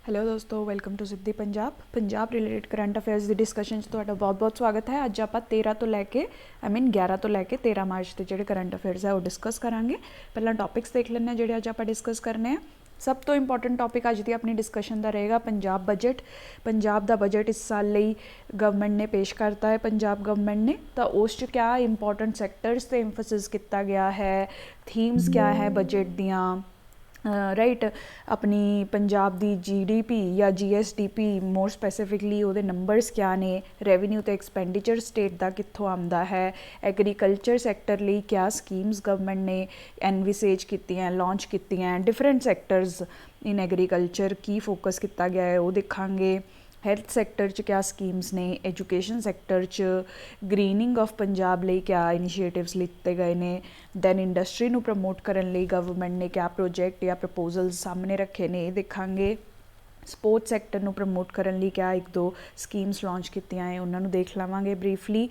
Hello दोस्तों, welcome to Siddhi Punjab related current affairs की discussion बहुत बहुत स्वागत है। अज आप 13 तो लैके 11 तो लैके 13 मार्च के जोड़े करंट अफेयर्स है वो डिस्कस करांगे। पहला टॉपिक्स देख लें जोड़े अज आप डिस्कस करने हैं। सब तो इंपॉर्टेंट टॉपिक अज की अपनी डिस्कशन का रहेगा पंजाब बजट। पंजाब का बजट इस साल ਲਈ गवर्नमेंट ने पेश करता है। पंजाब गवर्नमेंट ने तो उस क्या इंपॉर्टेंट सैक्टर्स से इंफोसिस किया गया है, थीम्स क्या है बजट दियाँ, राइट। अपनी पंजाब दी GDP या GSDP मोर स्पैसीफिकली वो नंबरस क्या ने, रेवन्यू तो एक्सपेंडिचर स्टेट का कितों आता है, एग्रीकल्चर सैक्टर लिए क्या स्कीम्स गवर्नमेंट ने एनविसेज कीतियां लॉन्च कीतियां, डिफरेंट सैक्टर्स इन एग्रीकल्चर की फोकस किया गया है वो देखांगे। हैल्थ सैक्टर च क्या स्कीम्स ने, एजुकेशन सैक्टर च ग्रीनिंग ऑफ पंजाब लिए क्या इनिशिएटिव्स लिते गए ने, दैन इंडस्ट्री नू प्रमोट करने लिए गवर्नमेंट ने क्या प्रोजेक्ट या प्रपोजल्स सामने रखे ने देखा। स्पोर्ट्स सैक्टर नू प्रमोट करने लिए क्या एक दो स्कीम्स लॉन्च कीतियां हैं उन्होंने देख लवांगे ब्रीफली।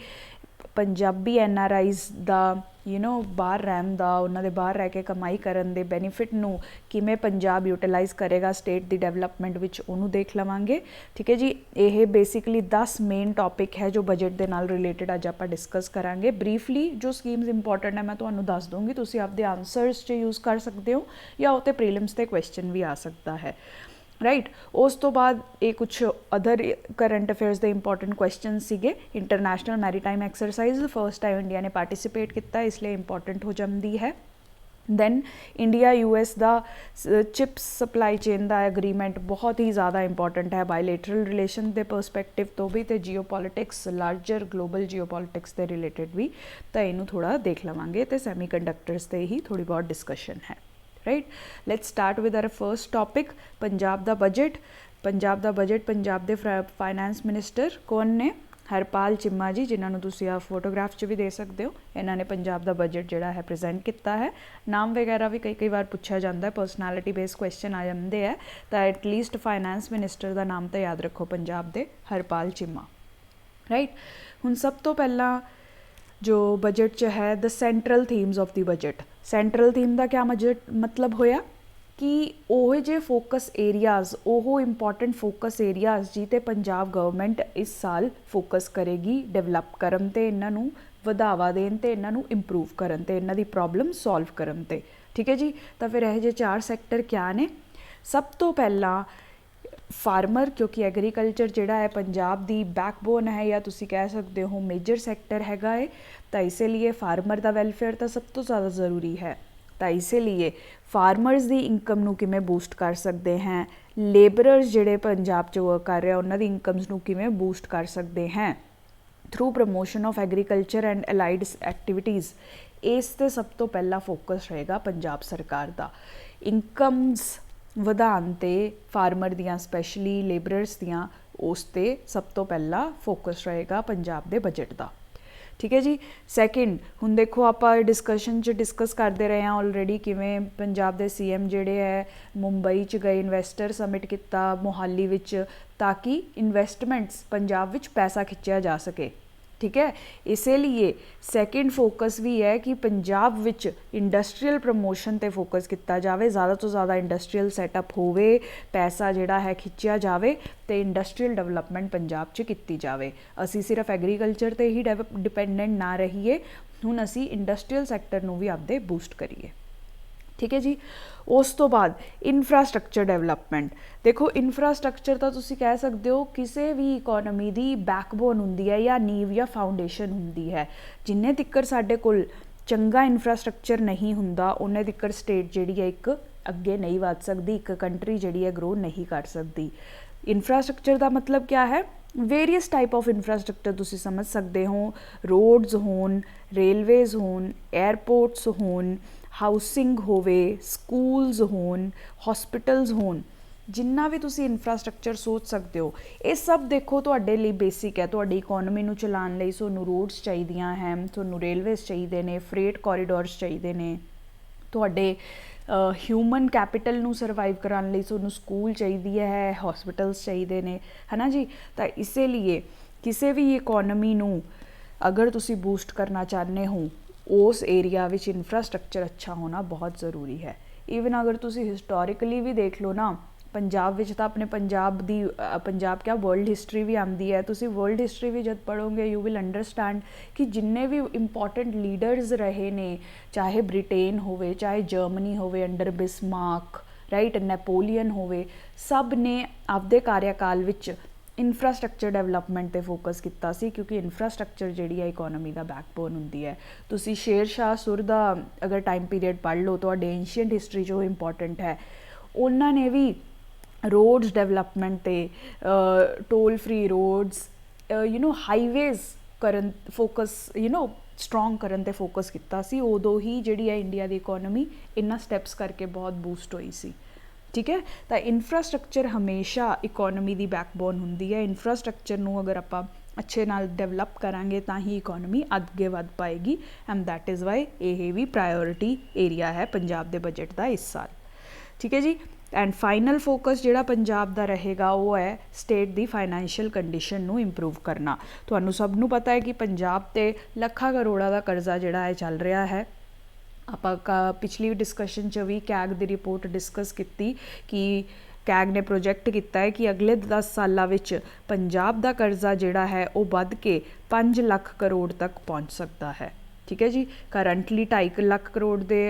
पंजाबी NRIs का बाहर रहन का, उन्होंने बाहर रह के कमाई करन दे बेनीफिट नू किमें पंजाब यूटिलाइज करेगा स्टेट की डेवलपमेंट विच उन्होंने देख लवांगे। ठीक है जी, ये बेसिकली 10 मेन टॉपिक है जो बजट के नाल रिलेटेड अज आप डिस्कस करांगे। ब्रीफली जो स्कीम्स इंपॉर्टेंट है मैं तुहानू दस दूँगी, तुसीं आपदे आंसर्स च यूज़ कर सकते हो या उत्ते प्रीलिम्स के क्वेश्चन भी आ सकता है, राइट। उस तो बाद ये कुछ अदर करंट अफेयर्स के इंपॉर्टेंट क्वेश्चन सीगे। International maritime exercise first time India ने पार्टिसिपेट किया, इसलिए इंपॉर्टेंट हो जाती है। दैन इंडिया US का चिप्स सप्लाई चेन का एग्रीमेंट बहुत ही ज़्यादा इंपॉर्टेंट है बायलैटरल रिलेशन के परसपैक्टिव तो भी, तो जियोपॉलिटिक्स लार्जर ग्लोबल जियोपॉलिटिक्स के रिलेटेड भी, तो इनू थोड़ा देख लवांगे। तो सैमीकंडक्टर्स से ही थोड़ी बहुत डिस्कशन है, right. Let's start with our first topic Punjab का बजट। पंजाब का बजट पंजाब के फाइनैंस मिनिस्टर कौन ने? हरपाल चिम्मा जी, जिन्होंने तुसीं आप फोटोग्राफ च भी दे सकते हो। इन्होंने पंजाब का बजट जोड़ा है प्रजेंट किया है। नाम वगैरह भी कई बार पूछा जाता है, परसनैलिटी बेस्ड क्वेश्चन आ जाते हैं, तो एटलीस्ट फाइनैंस मिनिस्टर का नाम तो याद रखो पंजाब के हरपाल चिम्मा, राइट। हुण सब तो पहला जो बजट च है the central themes of the budget. Central theme का क्या मतलब होया कि वो जे फोकस एरियाज़, वो इंपॉर्टेंट फोकस एरियाज़ जिते पंजाब गवर्नमेंट इस साल फोकस करेगी डेवलप करन ते, इन्हों वधावा देन ते, इन्हों इंप्रूव करन ते, इन्हों दी प्रॉब्लम सॉल्व करन ते। ठीक है जी, तो फिर यह जे 4 सैक्टर क्या ने? सब तो पहला फार्मर, क्योंकि एग्रीकल्चर जोड़ा है पंजाब की बैकबोन है या तुसी कह सकते हो मेजर सैक्टर हैगा है, तो इसीलिए फार्मर का वैलफेयर तो सब तो ज़्यादा ज़रूरी है। तो इसीलिए फार्मर्स की इनकम नू किमें बूस्ट कर सकते हैं, लेबरर्स जोड़े पंजाब च वर्क कर रहे हैं उन्होंने इनकम्स नू किमें बूस्ट कर सकते हैं through promotion of agriculture and allied activities. इस ते सब तो पहला फोकस रहेगा पंजाब सरकार का। इनकम्स ਵਧਾਉਣ ते फार्मर दियाँ स्पैशली लेबरर्स दियाँ उस ते सब तो पहला फोकस रहेगा पंजाब के बजट का। ठीक है जी। सैकेंड हुण देखो आप डिस्कशन च डिस्कस करते रहे हैं ऑलरेडी किवें पंजाब के CM जोड़े है मुंबई च गए, इन्वैसटर समिट किया मोहाली विच, ताकि इन्वैसटमेंट्स पंजाब विच पैसा खिंचिया जा सके। ठीक है, इसीलिए सैकेंड फोकस भी है कि पंजाब विच इंडस्ट्रीयल प्रमोशन ते फोकस किया जाए, ज़्यादा तो ज़्यादा इंडस्ट्रीयल सैटअप होवे, पैसा जिहड़ा है खिंचिया जाए तो इंडस्ट्रीयल डेवलपमेंट पंजाब च की जाए। असी सिर्फ एग्रीकल्चर ते ही डिपेंडेंट ना रहीए, हुण असी इंडस्ट्रीयल सैक्टर नूं भी आपदे बूस्ट करिए। ठीक है जी। उस तो बाद इंफ्रास्ट्रक्चर डेवलपमेंट। देखो इंफ्रास्ट्रक्चर तो तुसी कह सकते हो किसी भी इकोनॉमी की बैकबोन होंदी है या नीव या फाउंडेशन होंदी है। जिन्ने तिक्कर साडे कोल चंगा इंफ्रास्ट्रक्चर नहीं हुंदा उन्ने तिक्कर स्टेट जिहड़ी है एक अगे नहीं वध सकती, एक कंट्री जिहड़ी है ग्रो नहीं कर सकती। इंफ्रास्ट्रक्चर का मतलब क्या है? वेरीअस टाइप ऑफ इंफ्रास्ट्रक्चर तुसी समझ सकते हो, रोड्स होन, रेलवेज़ होन, एयरपोर्ट्स होन, हाउसिंग होवे, स्कूल्स होन, हॉस्पिटल्स होन, जिन्ना भी तुसी इंफ्रास्ट्रक्चर सोच सकते हो ये सब देखो तुहाडे लिए बेसिक है। तुहाडी इकोनॉमी नूं चलाउण लई तुहानूं रोड्स चाहीदियां हैं, तुहानूं रेलवेज़ चाहिए ने, फ्रेट कॉरीडोर्स चाहिए ने, तुहाडे ह्यूमन कैपिटल नूं सर्वाइव कराने लई तुहानूं स्कूल चाहिए है, हॉस्पिटल्स चाहिए ने, है ना जी। तो इसीलिए किसी भी इकोनॉमी नूं अगर तुसी बूस्ट करना चाहते हो उस एरिया विच इंफ्रास्ट्रक्चर अच्छा होना बहुत ज़रूरी है। ईवन अगर तुसी हिस्टोरिकली भी देख लो ना, पंजाब विच तां अपने पंजाब दी पंजाब क्या वर्ल्ड हिस्टरी भी आंदी है, तुसी वर्ल्ड हिस्टरी भी जब पढ़ोगे यू विल अंडरस्टैंड कि जिन्ने भी इंपॉर्टेंट लीडर्स रहे ने, चाहे ब्रिटेन होवे, चाहे जर्मनी होवे अंडर बिस्मार्क, राइट, नैपोलीयन होवे, सब ने आपदे कार्यकाल विच इंफ्रास्ट्रक्चर डेवलपमेंट ते फोकस किया सी, क्योंकि इंफ्रास्ट्रक्चर जिहड़ी है इकोनॉमी का बैकबोन हुंदी है। तुसी शेर शाह सुर दा अगर टाइम पीरियड पढ़ लो तो एंशियंट हिस्टरी जो इंपॉर्टेंट है, उन्होंने भी रोड्स डेवलपमेंट ते टोल फ्री रोड्स हाईवेज करन फोकस स्ट्रॉन्ग करन ते फोकस किया सी। उदों ही जिहड़ी है इंडिया की इकोनॉमी इन्ना स्टैप्स करके बहुत बूस्ट हुई सी। ठीक है, तो इंफ्रास्ट्रक्चर हमेशा इकोनॉमी की बैकबोन हुंदी है। इंफ्रास्ट्रक्चर नूं अगर आपां अच्छे नाल डेवलप करांगे तां ही इकोनॉमी अगे वध पाएगी, एंड दैट इज़ वाई ये भी प्रायोरिटी एरिया है पंजाब के बजट का इस साल। ठीक है जी, एंड फाइनल फोकस जिहड़ा पंजाब का रहेगा वो है स्टेट की फाइनैंशियल कंडीशन नूं इंप्रूव करना। तुहानूं सब नूं पता है कि पंजाब ते ਲੱਖਾਂ करोड़ां का कर्जा जिहड़ा है चल रहा है। आपां पिछली डिस्कशन च भी कैग की रिपोर्ट डिस्कस की कि कैग ने प्रोजैक्ट किया है कि अगले 10 सालों विच पंजाब का कर्जा जिहड़ा है वो वध के 5 लाख करोड़ तक पहुँच सकता है। ठीक है जी, करंटली 2.5 लाख करोड़ के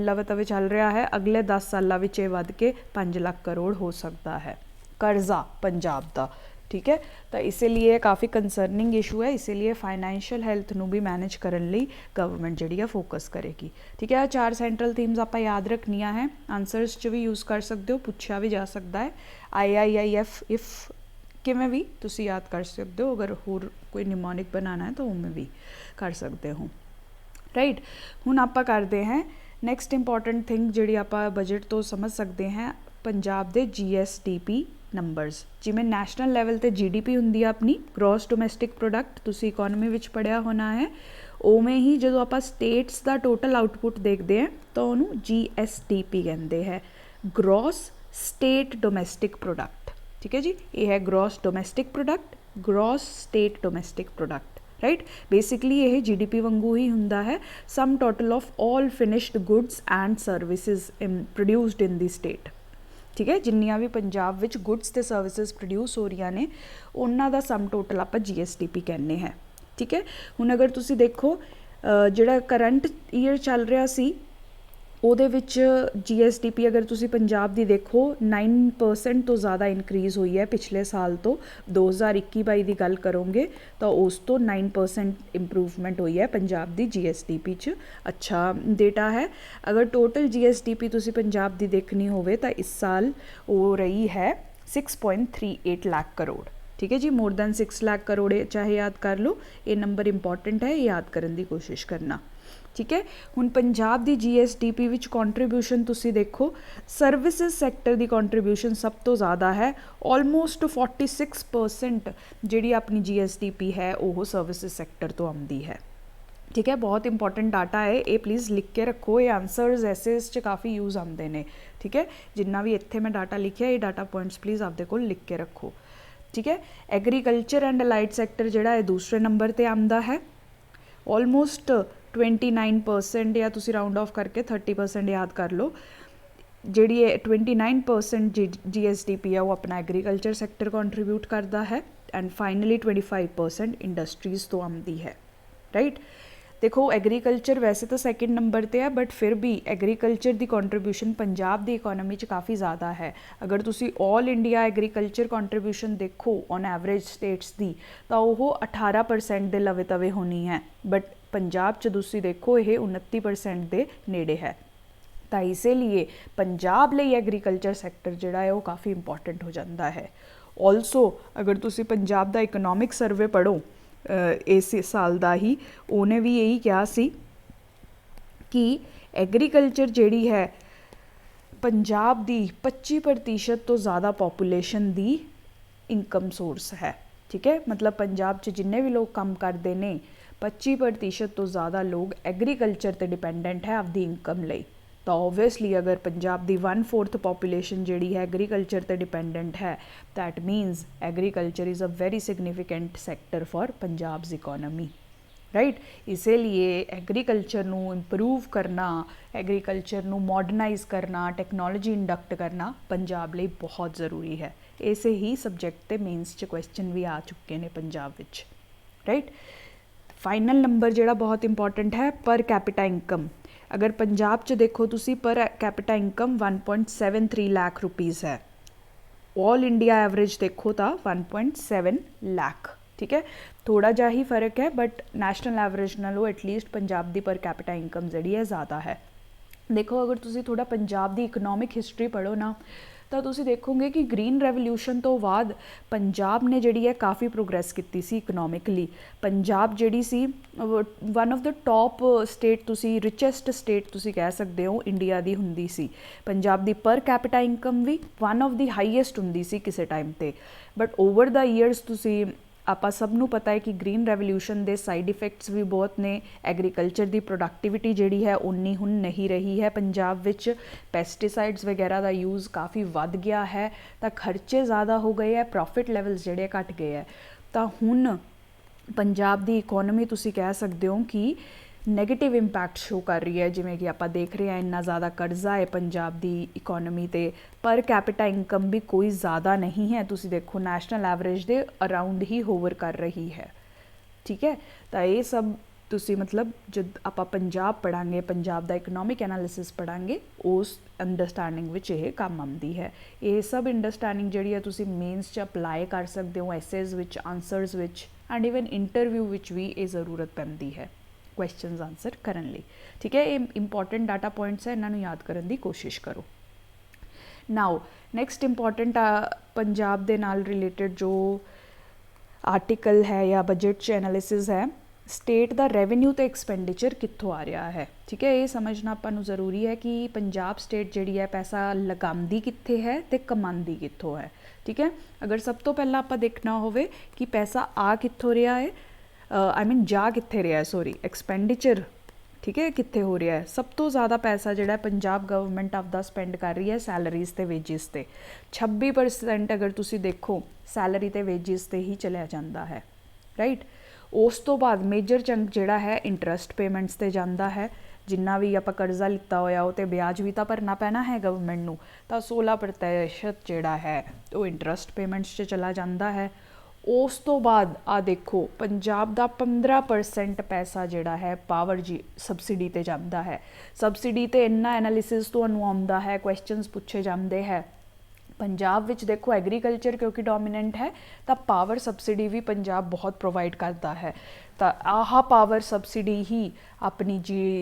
लव तवे चल रहा है, अगले 10 सालों विच ये वध के 5 लाख करोड़ हो सकता है कर्जा पंजाब का। ठीक है, तो इसीलिए काफ़ी कंसर्निंग इशू है, इसीलिए फाइनैंशियल हैल्थ नूं भी मैनेज करने लई गवर्नमेंट जिहड़ी है फोकस करेगी। ठीक है, 4 सेंट्रल थीम्स आपां याद रखनियां है, आंसर्स च भी यूज़ कर सकते हो, पूछा भी जा सकता है। IIIF इफ किवें भी तुसी याद कर सकते हो, अगर होर कोई निमोनिक बनाना है तो उमें भी कर सकते हो। राइट, हुण आपां करते हैं नैक्सट इंपॉर्टेंट थिंग जिहड़ी आपां बजट तो समझ सकते हैं, पंजाब दे GSDP नंबरस। जिमें नैशनल लैवल ते GDP हुंदी है अपनी ग्रॉस डोमैसटिक प्रोडक्ट, तुसी इकोनॉमी विच पढ़िया होना है, उवें ही जो आपां स्टेट्स का टोटल आउटपुट देखते हैं तो उन्होंने GSDP कहते हैं, ग्रॉस स्टेट डोमैसटिक प्रोडक्ट। ठीक है जी, ये है gross domestic product, gross state domestic product. Right, basically ये GDP वांगू ही हुंदा है, some total of all finished goods and services produced in the state. ठीक है, जिन्नियां भी पंजाब विच गुड्स ते सर्विसेज प्रोड्यूस हो रही ने उन्हां दा सम टोटल आपां GSDP कहने हैं। ठीक है, हुण अगर तुसी देखो जिहड़ा करंट ईयर चल रहा सी ਉਹਦੇ ਵਿੱਚ GSDP अगर तुसी पंजाब दी देखो 9% तो ज़्यादा इंक्रीज़ हुई है पिछले साल तो। 2021-22 की गल करोगे तो उस तो 9% इंप्रूवमेंट हुई है पंजाब दी GSDP च। अच्छा डेटा है। अगर टोटल GSDP तुसी पंजाब दी देखनी होवे तो इस साल वो रही है 6.38 लाख करोड़। ठीक है जी, मोर दैन 6 लाख करोड़ चाहे याद कर लो, ये नंबर इंपॉर्टेंट है, याद करने की कोशिश करना। ठीक है, हुण पंजाब दी GSDP विच कॉन्ट्रीब्यूशन तुसी देखो, सर्विसेज सैक्टर की कॉन्ट्रीब्यूशन सब तो ज़्यादा है, ऑलमोस्ट 46% जिहड़ी अपनी GSDP है वो सर्विसेज सैक्टर तो आती है। ठीक है, बहुत इंपॉर्टेंट डाटा है ये, प्लीज़ लिख के रखो, ये आंसर्स एसेस च काफ़ी यूज़ आते हैं। ठीक है, जिन्ना भी इत्थे मैं डाटा लिखिया ये डाटा पॉइंट्स प्लीज़ आपदे कोल लिख के रखो। ठीक है, एग्रीकल्चर एंड अलाइड सैक्टर जिहड़ा है दूसरे नंबर पर आता है, ऑलमोस्ट 29% या तुसी राउंड ऑफ करके 30% याद कर लो, जी 29% GSDP है वो अपना एग्रीकल्चर सैक्टर कॉन्ट्रीब्यूट करता है, एंड फाइनली 25% इंडस्ट्रीज़ तो आती है। राइट, देखो एग्रीकल्चर वैसे तो सैकेंड नंबर पर है, बट फिर भी एग्रीकल्चर की कॉन्ट्रीब्यूशन पंजाब की इकोनॉमी च काफ़ी ज़्यादा है। अगर तुसी ऑल इंडिया एग्रीकल्चर कॉन्ट्रीब्यूशन देखो ऑन एवरेज स्टेट्स की तो वह 18% के लवे तवे होनी है, बट पंजाब च तुसी देखो ये 29% के नेड़े है। तो इसीलिए पंजाब लिए एग्रीकल्चर सैक्टर जिहड़ा है वो काफ़ी इंपॉर्टेंट हो जाता है। ऑलसो अगर तुसी पंजाब का इकोनॉमिक सर्वे पढ़ो इस साल का ही, उन्हें भी यही कहा सी कि एग्रीकल्चर जिहड़ी है पंजाब की 25% तो ज़्यादा पॉपूलेशन की इनकम सोर्स है। ठीक है, मतलब पंजाब च जिन्ने भी लोग काम करते हैं 25% तो ज़्यादा लोग एग्रीकल्चर पर डिपेंडेंट है आपकी इनकम लई। तो ओबवियसली अगर पंजाब की 1/4 पॉपूलेशन जिहड़ी है एग्रीकल्चर पर डिपेंडेंट है, that मीनस agriculture is a very significant sector for Punjab's economy. Right. ਇਸੇ ਲਈ ਐਗਰੀਕਲਚਰ ਨੂੰ ਇੰਪਰੂਵ ਕਰਨਾ, ਐਗਰੀਕਲਚਰ ਨੂੰ ਮਾਡਰਨਾਈਜ਼ ਕਰਨਾ, ਟੈਕਨੋਲੋਜੀ ਇੰਡਕਟ ਕਰਨਾ ਪੰਜਾਬ ਲਈ ਬਹੁਤ ਜ਼ਰੂਰੀ ਹੈ। ਇਸੇ ਹੀ ਸਬਜੈਕਟ 'ਤੇ ਮੇਨਸ 'ਚ ਕੁਐਸਚਨ ਵੀ ਆ ਚੁੱਕੇ ਨੇ ਪੰਜਾਬ ਵਿੱਚ, ਰਾਈਟ। ਫਾਈਨਲ ਨੰਬਰ ਜਿਹੜਾ ਬਹੁਤ ਇੰਪੋਰਟੈਂਟ ਹੈ, ਪਰ ਕੈਪੀਟਾ ਇਨਕਮ। ਅਗਰ ਪੰਜਾਬ 'ਚ ਦੇਖੋ ਤੁਸੀਂ, ਪਰ ਕੈਪੀਟਾ ਇਨਕਮ 1.73 ਲੱਖ ਰੁਪੀਜ਼ ਹੈ। ਆਲ ਇੰਡੀਆ ਐਵਰੇਜ ਦੇਖੋ ਤਾਂ 1.7 ਲੱਖ, ਠੀਕ ਹੈ। ਥੋੜ੍ਹਾ ਜਿਹਾ ਹੀ ਫਰਕ ਹੈ, ਬਟ ਨੈਸ਼ਨਲ ਐਵਰੇਜ ਨਾਲੋਂ ਐਟਲੀਸਟ ਪੰਜਾਬ ਦੀ ਪਰ ਕੈਪੀਟਾ ਇਨਕਮ ਜਿਹੜੀ ਹੈ ਜ਼ਿਆਦਾ ਹੈ। ਦੇਖੋ, ਅਗਰ ਤੁਸੀਂ ਥੋੜ੍ਹਾ ਪੰਜਾਬ ਦੀ ਇਕਨੋਮਿਕ ਹਿਸਟਰੀ ਪੜ੍ਹੋ ਨਾ, ਤਾਂ ਤੁਸੀਂ ਦੇਖੋਗੇ ਕਿ ਗ੍ਰੀਨ ਰੈਵੋਲਿਊਸ਼ਨ ਤੋਂ ਬਾਅਦ ਪੰਜਾਬ ਨੇ ਜਿਹੜੀ ਹੈ ਕਾਫੀ ਪ੍ਰੋਗਰੈਸ ਕੀਤੀ ਸੀ ਇਕਨੋਮਿਕਲੀ। ਪੰਜਾਬ ਜਿਹੜੀ ਸੀ one of the top state, ਤੁਸੀਂ ਰਿਚੈਸਟ ਸਟੇਟ ਤੁਸੀਂ ਕਹਿ ਸਕਦੇ ਹੋ ਇੰਡੀਆ ਦੀ ਹੁੰਦੀ ਸੀ। ਪੰਜਾਬ ਦੀ ਪਰ ਕੈਪੀਟਾ ਇਨਕਮ ਵੀ ਵਨ ਆਫ ਦੀ ਹਾਈਐਸਟ ਹੁੰਦੀ ਸੀ ਕਿਸੇ ਟਾਈਮ 'ਤੇ। ਬਟ ਓਵਰ ਦਾ ਈਅਰਸ ਤੁਸੀਂ, ਆਪਾਂ ਸਭ ਨੂੰ ਪਤਾ ਹੈ ਕਿ ਗ੍ਰੀਨ ਰੈਵੋਲਿਊਸ਼ਨ ਦੇ ਸਾਈਡ ਇਫੈਕਟਸ ਵੀ ਬਹੁਤ ਨੇ। ਐਗਰੀਕਲਚਰ ਦੀ ਪ੍ਰੋਡਕਟੀਵਿਟੀ ਜਿਹੜੀ ਹੈ ਉਨੀ ਹੁਣ ਨਹੀਂ ਰਹੀ ਹੈ ਪੰਜਾਬ ਵਿੱਚ। ਪੈਸਟੀਸਾਈਡਸ ਵਗੈਰਾ ਦਾ ਯੂਜ਼ ਕਾਫੀ ਵੱਧ ਗਿਆ ਹੈ, ਤਾਂ ਖਰਚੇ ਜ਼ਿਆਦਾ ਹੋ ਗਏ ਹੈ, ਪ੍ਰੋਫਿਟ ਲੈਵਲਸ ਜਿਹੜੇ ਘੱਟ ਗਏ ਹੈ। ਤਾਂ ਹੁਣ ਪੰਜਾਬ ਦੀ ਇਕੋਨਮੀ ਤੁਸੀਂ ਕਹਿ ਸਕਦੇ ਹੋ ਕਿ ਨੈਗੇਟਿਵ ਇੰਪੈਕਟ ਸ਼ੋ ਕਰ ਰਹੀ ਹੈ। ਜਿਵੇਂ ਕਿ ਆਪਾਂ ਦੇਖ ਰਹੇ ਹਾਂ ਇੰਨਾ ਜ਼ਿਆਦਾ ਕਰਜ਼ਾ ਹੈ ਪੰਜਾਬ ਦੀ ਇਕੋਨਮੀ 'ਤੇ, ਪਰ ਕੈਪੀਟਾ ਇਨਕਮ ਵੀ ਕੋਈ ਜ਼ਿਆਦਾ ਨਹੀਂ ਹੈ। ਤੁਸੀਂ ਦੇਖੋ ਨੈਸ਼ਨਲ ਐਵਰੇਜ ਦੇ ਅਰਾਊਂਡ ਹੀ ਹੋਵਰ ਕਰ ਰਹੀ ਹੈ, ਠੀਕ ਹੈ। ਤਾਂ ਇਹ ਸਭ ਤੁਸੀਂ ਮਤਲਬ ਜਦ ਆਪਾਂ ਪੰਜਾਬ ਪੜ੍ਹਾਂਗੇ, ਪੰਜਾਬ ਦਾ ਇਕਨੋਮਿਕ ਐਨਾਲਿਸਿਸ ਪੜ੍ਹਾਂਗੇ, ਉਸ ਅੰਡਰਸਟੈਂਡਿੰਗ ਵਿੱਚ ਇਹ ਕੰਮ ਆਉਂਦੀ ਹੈ। ਇਹ ਸਭ ਅੰਡਰਸਟੈਂਡਿੰਗ ਜਿਹੜੀ ਹੈ ਤੁਸੀਂ ਮੇਨਸ 'ਚ ਅਪਲਾਈ ਕਰ ਸਕਦੇ ਹੋ, ਐਸੇਜ਼ ਵਿੱਚ, ਆਨਸਰਸ ਵਿੱਚ, ਐਂਡ ਈਵਨ ਇੰਟਰਵਿਊ ਵਿੱਚ ਵੀ ਇਹ ਜ਼ਰੂਰਤ ਪੈਂਦੀ ਹੈ ਕੁਐਸਚਨਸ ਆਨਸਰ ਕਰਨ ਲਈ, ਠੀਕ ਹੈ। ਇਹ ਇੰਪੋਰਟੈਂਟ ਡਾਟਾ ਪੁਆਇੰਟਸ ਹੈ, ਇਹਨਾਂ ਨੂੰ ਯਾਦ ਕਰਨ ਦੀ ਕੋਸ਼ਿਸ਼ ਕਰੋ। ਨਾਓ ਨੈਕਸਟ ਇੰਪੋਰਟੈਂਟ ਪੰਜਾਬ ਦੇ ਨਾਲ ਰਿਲੇਟਡ ਜੋ ਆਰਟੀਕਲ ਹੈ ਜਾਂ ਬਜਟ 'ਚ ਐਨਾਲਿਸਿਸ ਹੈ, ਸਟੇਟ ਦਾ ਰੈਵਨਿਊ ਅਤੇ ਐਕਸਪੈਂਡੀਚਰ ਕਿੱਥੋਂ ਆ ਰਿਹਾ ਹੈ, ਠੀਕ ਹੈ। ਇਹ ਸਮਝਣਾ ਆਪਾਂ ਨੂੰ ਜ਼ਰੂਰੀ ਹੈ ਕਿ ਪੰਜਾਬ ਸਟੇਟ ਜਿਹੜੀ ਹੈ ਪੈਸਾ ਲਗਾਉਂਦੀ ਕਿੱਥੇ ਹੈ ਅਤੇ ਕਮਾਉਂਦੀ ਕਿੱਥੋਂ ਹੈ, ਠੀਕ ਹੈ। ਅਗਰ ਸਭ ਤੋਂ ਪਹਿਲਾਂ ਆਪਾਂ ਦੇਖਣਾ ਹੋਵੇ ਕਿ ਪੈਸਾ ਆ ਕਿੱਥੋਂ ਰਿਹਾ ਹੈ, ਜਾ ਕਿੱਥੇ ਰਿਹਾ ਹੈ, ਐਕਸਪੈਂਡੀਚਰ, ਠੀਕ ਹੈ, ਕਿੱਥੇ ਹੋ ਰਿਹਾ ਹੈ। ਸਭ ਤੋਂ ਜ਼ਿਆਦਾ ਪੈਸਾ ਜਿਹੜਾ ਪੰਜਾਬ ਗਵਰਨਮੈਂਟ ਆਪਦਾ ਸਪੈਂਡ ਕਰ ਰਹੀ ਹੈ ਸੈਲਰੀਜ਼ ਅਤੇ ਵੇਜਿਸ 'ਤੇ। 26% ਅਗਰ ਤੁਸੀਂ ਦੇਖੋ ਸੈਲਰੀ ਅਤੇ ਵੇਜਿਸ 'ਤੇ ਹੀ ਚਲਿਆ ਜਾਂਦਾ ਹੈ, ਰਾਈਟ। ਉਸ ਤੋਂ ਬਾਅਦ ਮੇਜਰ ਚੰਕ ਜਿਹੜਾ ਹੈ ਇੰਟਰਸਟ ਪੇਮੈਂਟਸ 'ਤੇ ਜਾਂਦਾ ਹੈ। ਜਿੰਨਾ ਵੀ ਆਪਾਂ ਕਰਜ਼ਾ ਲਿੱਤਾ ਹੋਇਆ ਉਹ 'ਤੇ ਵਿਆਜ ਵੀ ਤਾਂ ਭਰਨਾ ਪੈਣਾ ਹੈ ਗਵਰਨਮੈਂਟ ਨੂੰ, ਤਾਂ 16% ਜਿਹੜਾ ਹੈ ਉਹ ਇੰਟਰਸਟ ਪੇਮੈਂਟਸ 'ਚ ਚਲਾ ਜਾਂਦਾ ਹੈ। ਉਸ ਤੋਂ ਬਾਅਦ ਆ ਦੇਖੋ ਪੰਜਾਬ ਦਾ 15% ਪੈਸਾ ਜਿਹੜਾ ਹੈ ਪਾਵਰ ਸਬਸਿਡੀ 'ਤੇ ਜਾਂਦਾ ਹੈ। ਸਬਸਿਡੀ 'ਤੇ ਇੰਨਾ ਐਨਾਲਿਸਿਸ ਤੁਹਾਨੂੰ ਆਉਂਦਾ ਹੈ, ਕੁਐਸਚਨਸ ਪੁੱਛੇ ਜਾਂਦੇ ਹੈ। ਪੰਜਾਬ ਵਿੱਚ ਦੇਖੋ ਐਗਰੀਕਲਚਰ ਕਿਉਂਕਿ ਡੋਮੀਨੈਂਟ ਹੈ, ਤਾਂ ਪਾਵਰ ਸਬਸਿਡੀ ਵੀ ਪੰਜਾਬ ਬਹੁਤ ਪ੍ਰੋਵਾਈਡ ਕਰਦਾ ਹੈ। ਤਾਂ ਆਹ ਪਾਵਰ ਸਬਸਿਡੀ ਹੀ ਆਪਣੀ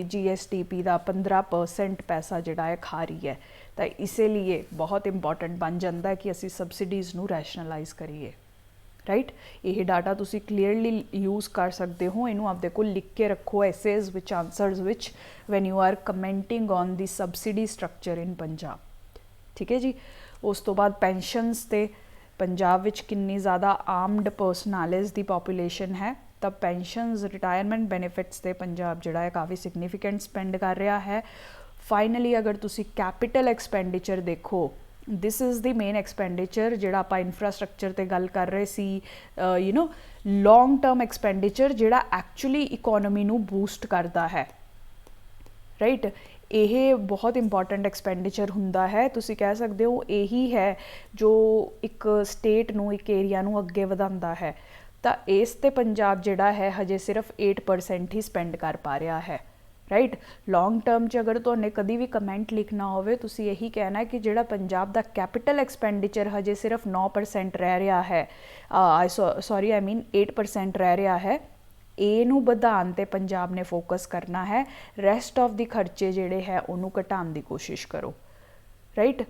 GSTP ਦਾ 15% ਪੈਸਾ ਜਿਹੜਾ ਹੈ ਖਾ ਰਹੀ ਹੈ। ਤਾਂ ਇਸੇ ਲਈ ਬਹੁਤ ਇੰਪੋਰਟੈਂਟ ਬਣ ਜਾਂਦਾ ਕਿ ਅਸੀਂ ਸਬਸਿਡੀਜ਼ ਨੂੰ ਰੈਸ਼ਨਲਾਈਜ਼ ਕਰੀਏ, ਰਾਈਟ। ਇਹ ਡਾਟਾ ਤੁਸੀਂ ਕਲੀਅਰਲੀ ਯੂਜ਼ ਕਰ ਸਕਦੇ ਹੋ, ਇਹਨੂੰ ਆਪਦੇ ਕੋਲ ਲਿਖ ਕੇ ਰੱਖੋ ਐਸੇਜ਼ ਵਿੱਚ, ਆਨਸਰਸ ਵਿੱਚ, when you are commenting on the subsidy structure in Punjab, ਠੀਕ ਹੈ ਜੀ। ਉਸ ਤੋਂ ਬਾਅਦ ਪੈਨਸ਼ਨਸ 'ਤੇ ਪੰਜਾਬ ਵਿੱਚ ਕਿੰਨੀ ਜ਼ਿਆਦਾ ਆਰਮਡ ਪਰਸਨੈਲਿਟੀਜ਼ ਦੀ ਪੋਪੂਲੇਸ਼ਨ ਹੈ, ਤਾਂ ਪੈਨਸ਼ਨਸ, ਰਿਟਾਇਰਮੈਂਟ ਬੈਨੀਫਿਟਸ 'ਤੇ ਪੰਜਾਬ ਜਿਹੜਾ ਹੈ ਕਾਫੀ ਸਿਗਨੀਫਿਕੈਂਟ ਸਪੈਂਡ ਕਰ ਰਿਹਾ ਹੈ। ਫਾਈਨਲੀ ਅਗਰ ਤੁਸੀਂ ਕੈਪੀਟਲ ਐਕਸਪੈਂਡੀਚਰ ਦੇਖੋ, this is the main expenditure ਜਿਹੜਾ ਆਪਾਂ ਇਨਫਰਾਸਟਰਕਚਰ 'ਤੇ ਗੱਲ ਕਰ ਰਹੇ ਸੀ, ਲੌਂਗ ਟਰਮ ਐਕਸਪੈਂਡੀਚਰ ਜਿਹੜਾ ਐਕਚੁਅਲੀ ਇਕੋਨਮੀ ਨੂੰ ਬੂਸਟ ਕਰਦਾ ਹੈ, ਰਾਈਟ। ਇਹ ਬਹੁਤ ਇੰਪੋਰਟੈਂਟ ਐਕਸਪੈਂਡੀਚਰ ਹੁੰਦਾ ਹੈ। ਤੁਸੀਂ ਕਹਿ ਸਕਦੇ ਹੋ ਇਹੀ ਹੈ ਜੋ ਇੱਕ ਸਟੇਟ ਨੂੰ, ਇੱਕ ਏਰੀਆ ਨੂੰ ਅੱਗੇ ਵਧਾਉਂਦਾ ਹੈ। ਤਾਂ ਇਸ 'ਤੇ ਪੰਜਾਬ ਜਿਹੜਾ ਹੈ ਹਜੇ ਸਿਰਫ 8% ਹੀ ਸਪੈਂਡ ਕਰ ਪਾ ਰਿਹਾ ਹੈ, ਰਾਈਟ। ਲੌਂਗ ਟਰਮ 'ਚ ਅਗਰ ਤੁਹਾਨੇ ਕਦੀ ਵੀ ਕਮੈਂਟ ਲਿਖਣਾ ਹੋਵੇ, ਤੁਸੀਂ ਇਹੀ ਕਹਿਣਾ ਕਿ ਜਿਹੜਾ ਪੰਜਾਬ ਦਾ ਕੈਪੀਟਲ ਐਕਸਪੈਂਡੀਚਰ ਹਜੇ ਸਿਰਫ 9% ਰਹਿ ਰਿਹਾ ਹੈ, 8% ਰਹਿ ਰਿਹਾ ਹੈ, ਇਹਨੂੰ ਵਧਾਉਣ 'ਤੇ ਪੰਜਾਬ ਨੇ ਫੋਕਸ ਕਰਨਾ ਹੈ। ਰੈਸਟ ਆਫ ਦੀ ਖਰਚੇ ਜਿਹੜੇ ਹੈ ਉਹਨੂੰ ਘਟਾਉਣ ਦੀ ਕੋਸ਼ਿਸ਼ ਕਰੋ, ਰਾਈਟ,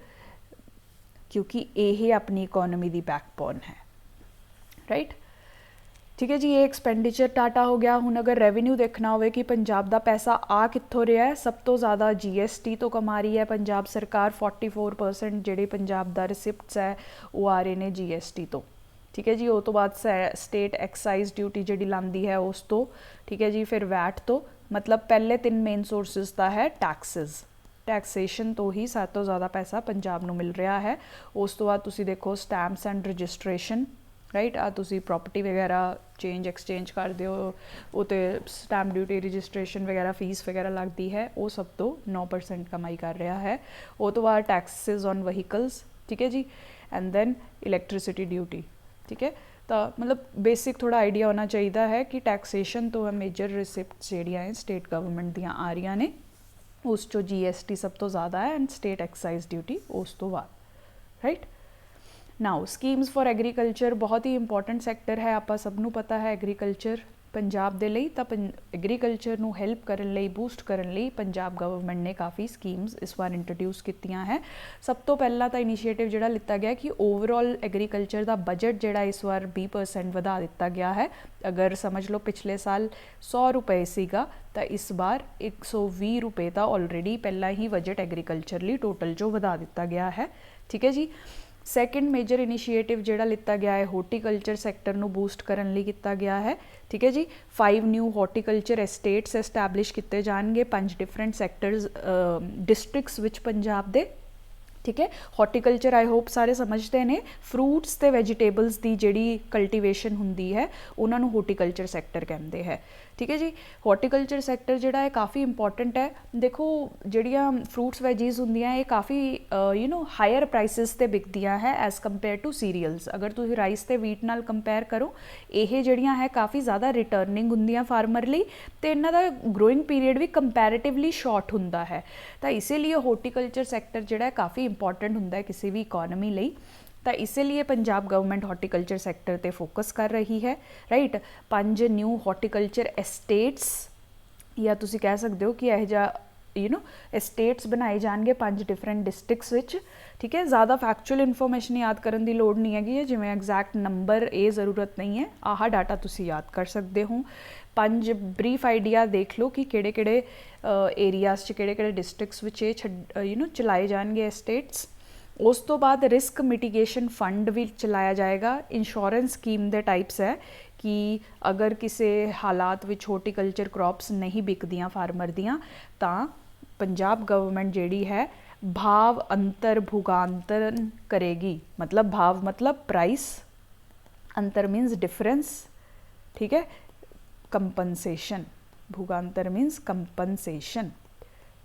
ਕਿਉਂਕਿ ਇਹ ਆਪਣੀ ਇਕੋਨਮੀ ਦੀ ਬੈਕਬੋਨ ਹੈ, ਰਾਈਟ, ਠੀਕ ਹੈ ਜੀ। ਇਹ ਐਕਸਪੈਂਡੀਚਰ ਡਾਟਾ ਹੋ ਗਿਆ। ਹੁਣ ਅਗਰ ਰੈਵਨਿਊ ਦੇਖਣਾ ਹੋਵੇ ਕਿ ਪੰਜਾਬ ਦਾ ਪੈਸਾ ਆ ਕਿੱਥੋਂ ਰਿਹਾ ਹੈ, ਸਭ ਤੋਂ ਜ਼ਿਆਦਾ GST ਤੋਂ ਕਮਾ ਰਹੀ ਹੈ ਪੰਜਾਬ ਸਰਕਾਰ। 44% ਜਿਹੜੇ ਪੰਜਾਬ ਦਾ ਰਿਸਿਪਟਸ ਹੈ ਉਹ ਆ ਰਹੇ ਨੇ GST ਤੋਂ, ਠੀਕ ਹੈ ਜੀ। ਉਹ ਤੋਂ ਬਾਅਦ ਸਟੇਟ ਐਕਸਾਈਜ਼ ਡਿਊਟੀ ਜਿਹੜੀ ਲਾਉਂਦੀ ਹੈ ਉਸ ਤੋਂ, ਠੀਕ ਹੈ ਜੀ। ਫਿਰ ਵੈਟ ਤੋਂ, ਮਤਲਬ ਪਹਿਲੇ 3 ਮੇਨ ਸੋਰਸਿਸ ਦਾ ਹੈ ਟੈਕਸੇਸ਼ਨ ਤੋਂ ਹੀ ਸਭ ਤੋਂ ਜ਼ਿਆਦਾ ਪੈਸਾ ਪੰਜਾਬ ਨੂੰ ਮਿਲ ਰਿਹਾ ਹੈ। ਉਸ ਤੋਂ ਬਾਅਦ ਤੁਸੀਂ ਦੇਖੋ ਸਟੈਂਪਸ ਐਂਡ ਰਜਿਸਟ੍ਰੇਸ਼ਨ, ਰਾਈਟ। ਆ ਤੁਸੀਂ ਪ੍ਰੋਪਰਟੀ ਵਗੈਰਾ ਚੇਂਜ ਐਕਸਚੇਂਜ ਕਰਦੇ ਹੋ, ਉਹ 'ਤੇ ਸਟੈਂਪ ਡਿਊਟੀ, ਰਜਿਸਟ੍ਰੇਸ਼ਨ ਵਗੈਰਾ, ਫੀਸ ਵਗੈਰਾ ਲੱਗਦੀ ਹੈ, ਉਹ ਸਭ ਤੋਂ 9% ਕਮਾਈ ਕਰ ਰਿਹਾ ਹੈ। ਉਹ ਤੋਂ ਬਾਅਦ ਟੈਕਸਿਸ ਔਨ ਵਹੀਕਲਸ, ਠੀਕ ਹੈ ਜੀ, ਐਂਡ ਦੈਨ ਇਲੈਕਟ੍ਰੀਸਿਟੀ ਡਿਊਟੀ, ਠੀਕ ਹੈ। ਤਾਂ ਮਤਲਬ ਬੇਸਿਕ ਥੋੜ੍ਹਾ ਆਈਡੀਆ ਹੋਣਾ ਚਾਹੀਦਾ ਹੈ ਕਿ ਟੈਕਸੇਸ਼ਨ ਤੋਂ ਮੇਜਰ ਰਿਸਿਪਟਸ ਜਿਹੜੀਆਂ ਹੈ ਸਟੇਟ ਗਵਰਨਮੈਂਟ ਦੀਆਂ ਆ ਰਹੀਆਂ ਨੇ, ਉਸ 'ਚੋਂ GST ਸਭ ਤੋਂ ਜ਼ਿਆਦਾ ਹੈ ਐਂਡ ਸਟੇਟ ਐਕਸਾਈਜ਼ ਡਿਊਟੀ ਉਸ ਤੋਂ ਬਾਅਦ, right. Now schemes for agriculture ਬਹੁਤ ਹੀ ਇੰਪੋਰਟੈਂਟ ਸੈਕਟਰ ਹੈ, ਆਪਾਂ ਸਭ ਨੂੰ ਪਤਾ ਹੈ ਐਗਰੀਕਲਚਰ ਪੰਜਾਬ ਦੇ ਲਈ। ਤਾਂ ਐਗਰੀਕਲਚਰ ਨੂੰ ਹੈਲਪ ਕਰਨ ਲਈ, ਬੂਸਟ ਕਰਨ ਲਈ ਪੰਜਾਬ ਗਵਰਨਮੈਂਟ ਨੇ ਕਾਫੀ ਸਕੀਮਸ ਇਸ ਵਾਰ ਇੰਟਰੋਡਿਊਸ ਕੀਤੀਆਂ ਹੈ। ਸਭ ਤੋਂ ਪਹਿਲਾਂ ਤਾਂ ਇਨੀਸ਼ੀਏਟਿਵ ਜਿਹੜਾ ਲਿੱਤਾ ਗਿਆ ਕਿ ਓਵਰਆਲ ਐਗਰੀਕਲਚਰ ਦਾ ਬਜਟ ਜਿਹੜਾ ਇਸ ਵਾਰ 20% ਵਧਾ ਦਿੱਤਾ ਗਿਆ ਹੈ। ਅਗਰ ਸਮਝ ਲਓ ਪਿਛਲੇ ਸਾਲ 100 ਰੁਪਏ ਸੀਗਾ ਤਾਂ ਇਸ ਵਾਰ 120 ਰੁਪਏ ਦਾ ਆਲਰੇਡੀ ਪਹਿਲਾਂ ਹੀ ਬਜਟ ਐਗਰੀਕਲਚਰ ਲਈ ਟੋਟਲ 'ਚੋਂ ਵਧਾ ਦਿੱਤਾ ਗਿਆ ਹੈ, ਠੀਕ ਹੈ ਜੀ। ਸੈਕਿੰਡ ਮੇਜਰ ਇਨੀਸ਼ੀਏਟਿਵ ਜਿਹੜਾ ਲਿੱਤਾ ਗਿਆ ਹੈ ਹੋਰਟੀਕਲਚਰ ਸੈਕਟਰ ਨੂੰ ਬੂਸਟ ਕਰਨ ਲਈ ਕੀਤਾ ਗਿਆ ਹੈ, ਠੀਕ ਹੈ ਜੀ। 5 ਨਿਊ ਹੋਰਟੀਕਲਚਰ ਐਸਟੇਟਸ ਐਸਟੈਬਲਿਸ਼ ਕੀਤੇ ਜਾਣਗੇ 5 ਡਿਫਰੈਂਟ ਸੈਕਟਰਸ ਡਿਸਟ੍ਰਿਕਟਸ ਵਿੱਚ ਪੰਜਾਬ ਦੇ, ਠੀਕ ਹੈ। ਹੋਰਟੀਕਲਚਰ ਆਈ ਹੋਪ ਸਾਰੇ ਸਮਝਦੇ ਨੇ, ਫਰੂਟਸ ਅਤੇ ਵੈਜੀਟੇਬਲਸ ਦੀ ਜਿਹੜੀ ਕਲਟੀਵੇਸ਼ਨ ਹੁੰਦੀ ਹੈ ਉਹਨਾਂ ਨੂੰ ਹੋਰਟੀਕਲਚਰ ਸੈਕਟਰ ਕਹਿੰਦੇ ਹੈ, ਠੀਕ ਹੈ ਜੀ। ਹੋਰਟੀਕਲਚਰ ਸੈਕਟਰ ਜਿਹੜਾ ਹੈ ਕਾਫੀ ਇੰਪੋਰਟੈਂਟ ਹੈ। ਦੇਖੋ ਜਿਹੜੀਆਂ ਫਰੂਟਸ ਵੈਜੀਜ਼ ਹੁੰਦੀਆਂ ਇਹ ਕਾਫੀ ਹਾਇਰ ਪ੍ਰਾਈਸਿਸ 'ਤੇ ਵਿਕਦੀਆਂ ਹੈ ਐਜ਼ ਕੰਪੇਅਰ ਟੂ ਸੀਰੀਅਲਸ। ਅਗਰ ਤੁਸੀਂ ਰਾਈਸ ਅਤੇ ਵੀਟ ਨਾਲ ਕੰਪੇਅਰ ਕਰੋ, ਇਹ ਜਿਹੜੀਆਂ ਹੈ ਕਾਫੀ ਜ਼ਿਆਦਾ ਰਿਟਰਨਿੰਗ ਹੁੰਦੀਆਂ ਫਾਰਮਰ ਲਈ, ਅਤੇ ਇਹਨਾਂ ਦਾ ਗਰੋਇੰਗ ਪੀਰੀਅਡ ਵੀ ਕੰਪੈਰੇਟਿਵਲੀ ਸ਼ਾਰਟ ਹੁੰਦਾ ਹੈ। ਤਾਂ ਇਸੇ ਲਈ ਹੋਰਟੀਕਲਚਰ ਸੈਕਟਰ ਜਿਹੜਾ ਹੈ ਕਾਫੀ ਇੰਪੋਰਟੈਂਟ ਹੁੰਦਾ ਹੈ ਕਿਸੇ ਵੀ ਇਕੋਨਮੀ ਲਈ। ਤਾਂ ਇਸੇ ਲਈ ਪੰਜਾਬ ਗਵਰਨਮੈਂਟ ਹਾਰਟੀਕਲਚਰ ਸੈਕਟਰ 'ਤੇ ਫੋਕਸ ਕਰ ਰਹੀ ਹੈ, ਰਾਈਟ। 5 ਨਿਊ ਹਾਰਟੀਕਲਚਰ ਐਸਟੇਟਸ, ਜਾਂ ਤੁਸੀਂ ਕਹਿ ਸਕਦੇ ਹੋ ਕਿ ਇਹੋ ਜਿਹਾ ਐਸਟੇਟਸ ਬਣਾਏ ਜਾਣਗੇ 5 ਡਿਫਰੈਂਟ ਡਿਸਟ੍ਰਿਕਟਸ ਵਿੱਚ, ਠੀਕ ਹੈ। ਜ਼ਿਆਦਾ ਫੈਕਚੁਅਲ ਇਨਫੋਰਮੇਸ਼ਨ ਯਾਦ ਕਰਨ ਦੀ ਲੋੜ ਨਹੀਂ ਹੈਗੀ ਹੈ, ਜਿਵੇਂ ਐਗਜ਼ੈਕਟ ਨੰਬਰ ਇਹ ਜ਼ਰੂਰਤ ਨਹੀਂ ਹੈ, ਆਹ ਡਾਟਾ ਤੁਸੀਂ ਯਾਦ ਕਰ ਸਕਦੇ ਹੋ। 5 ਬਰੀਫ ਆਈਡੀਆ ਦੇਖ ਲਓ ਕਿ ਕਿਹੜੇ ਕਿਹੜੇ ਏਰੀਆਜ਼ 'ਚ, ਕਿਹੜੇ ਕਿਹੜੇ ਡਿਸਟ੍ਰਿਕਟਸ ਵਿੱਚ ਇਹ ਚਲਾਏ ਜਾਣਗੇ ਐਸਟੇਟਸ। ਉਸ ਤੋਂ ਬਾਅਦ ਰਿਸਕ ਮਿਟੀਗੇਸ਼ਨ ਫੰਡ ਵੀ ਚਲਾਇਆ ਜਾਏਗਾ। ਇੰਸ਼ੋਰੈਂਸ ਸਕੀਮ ਦੇ ਟਾਈਪਸ ਹੈ ਕਿ ਅਗਰ ਕਿਸੇ ਹਾਲਾਤ ਵਿੱਚ ਹੋਰਟੀਕਲਚਰ ਕ੍ਰੌਪਸ ਨਹੀਂ ਵਿਕਦੀਆਂ ਫਾਰਮਰ ਦੀਆਂ, ਤਾਂ ਪੰਜਾਬ ਗਵਰਨਮੈਂਟ ਜਿਹੜੀ ਹੈ ਭਾਵ ਅੰਤਰ ਭੁਗਤਾਨ ਕਰੇਗੀ। ਮਤਲਬ ਭਾਵ ਮਤਲਬ ਪ੍ਰਾਈਸ, ਅੰਤਰ ਮੀਨਸ ਡਿਫਰੈਂਸ, ਠੀਕ ਹੈ। ਕੰਪਨਸੇਸ਼ਨ, ਭੁਗਤਾਨ ਮੀਨਸ ਕੰਪਨਸੇਸ਼ਨ,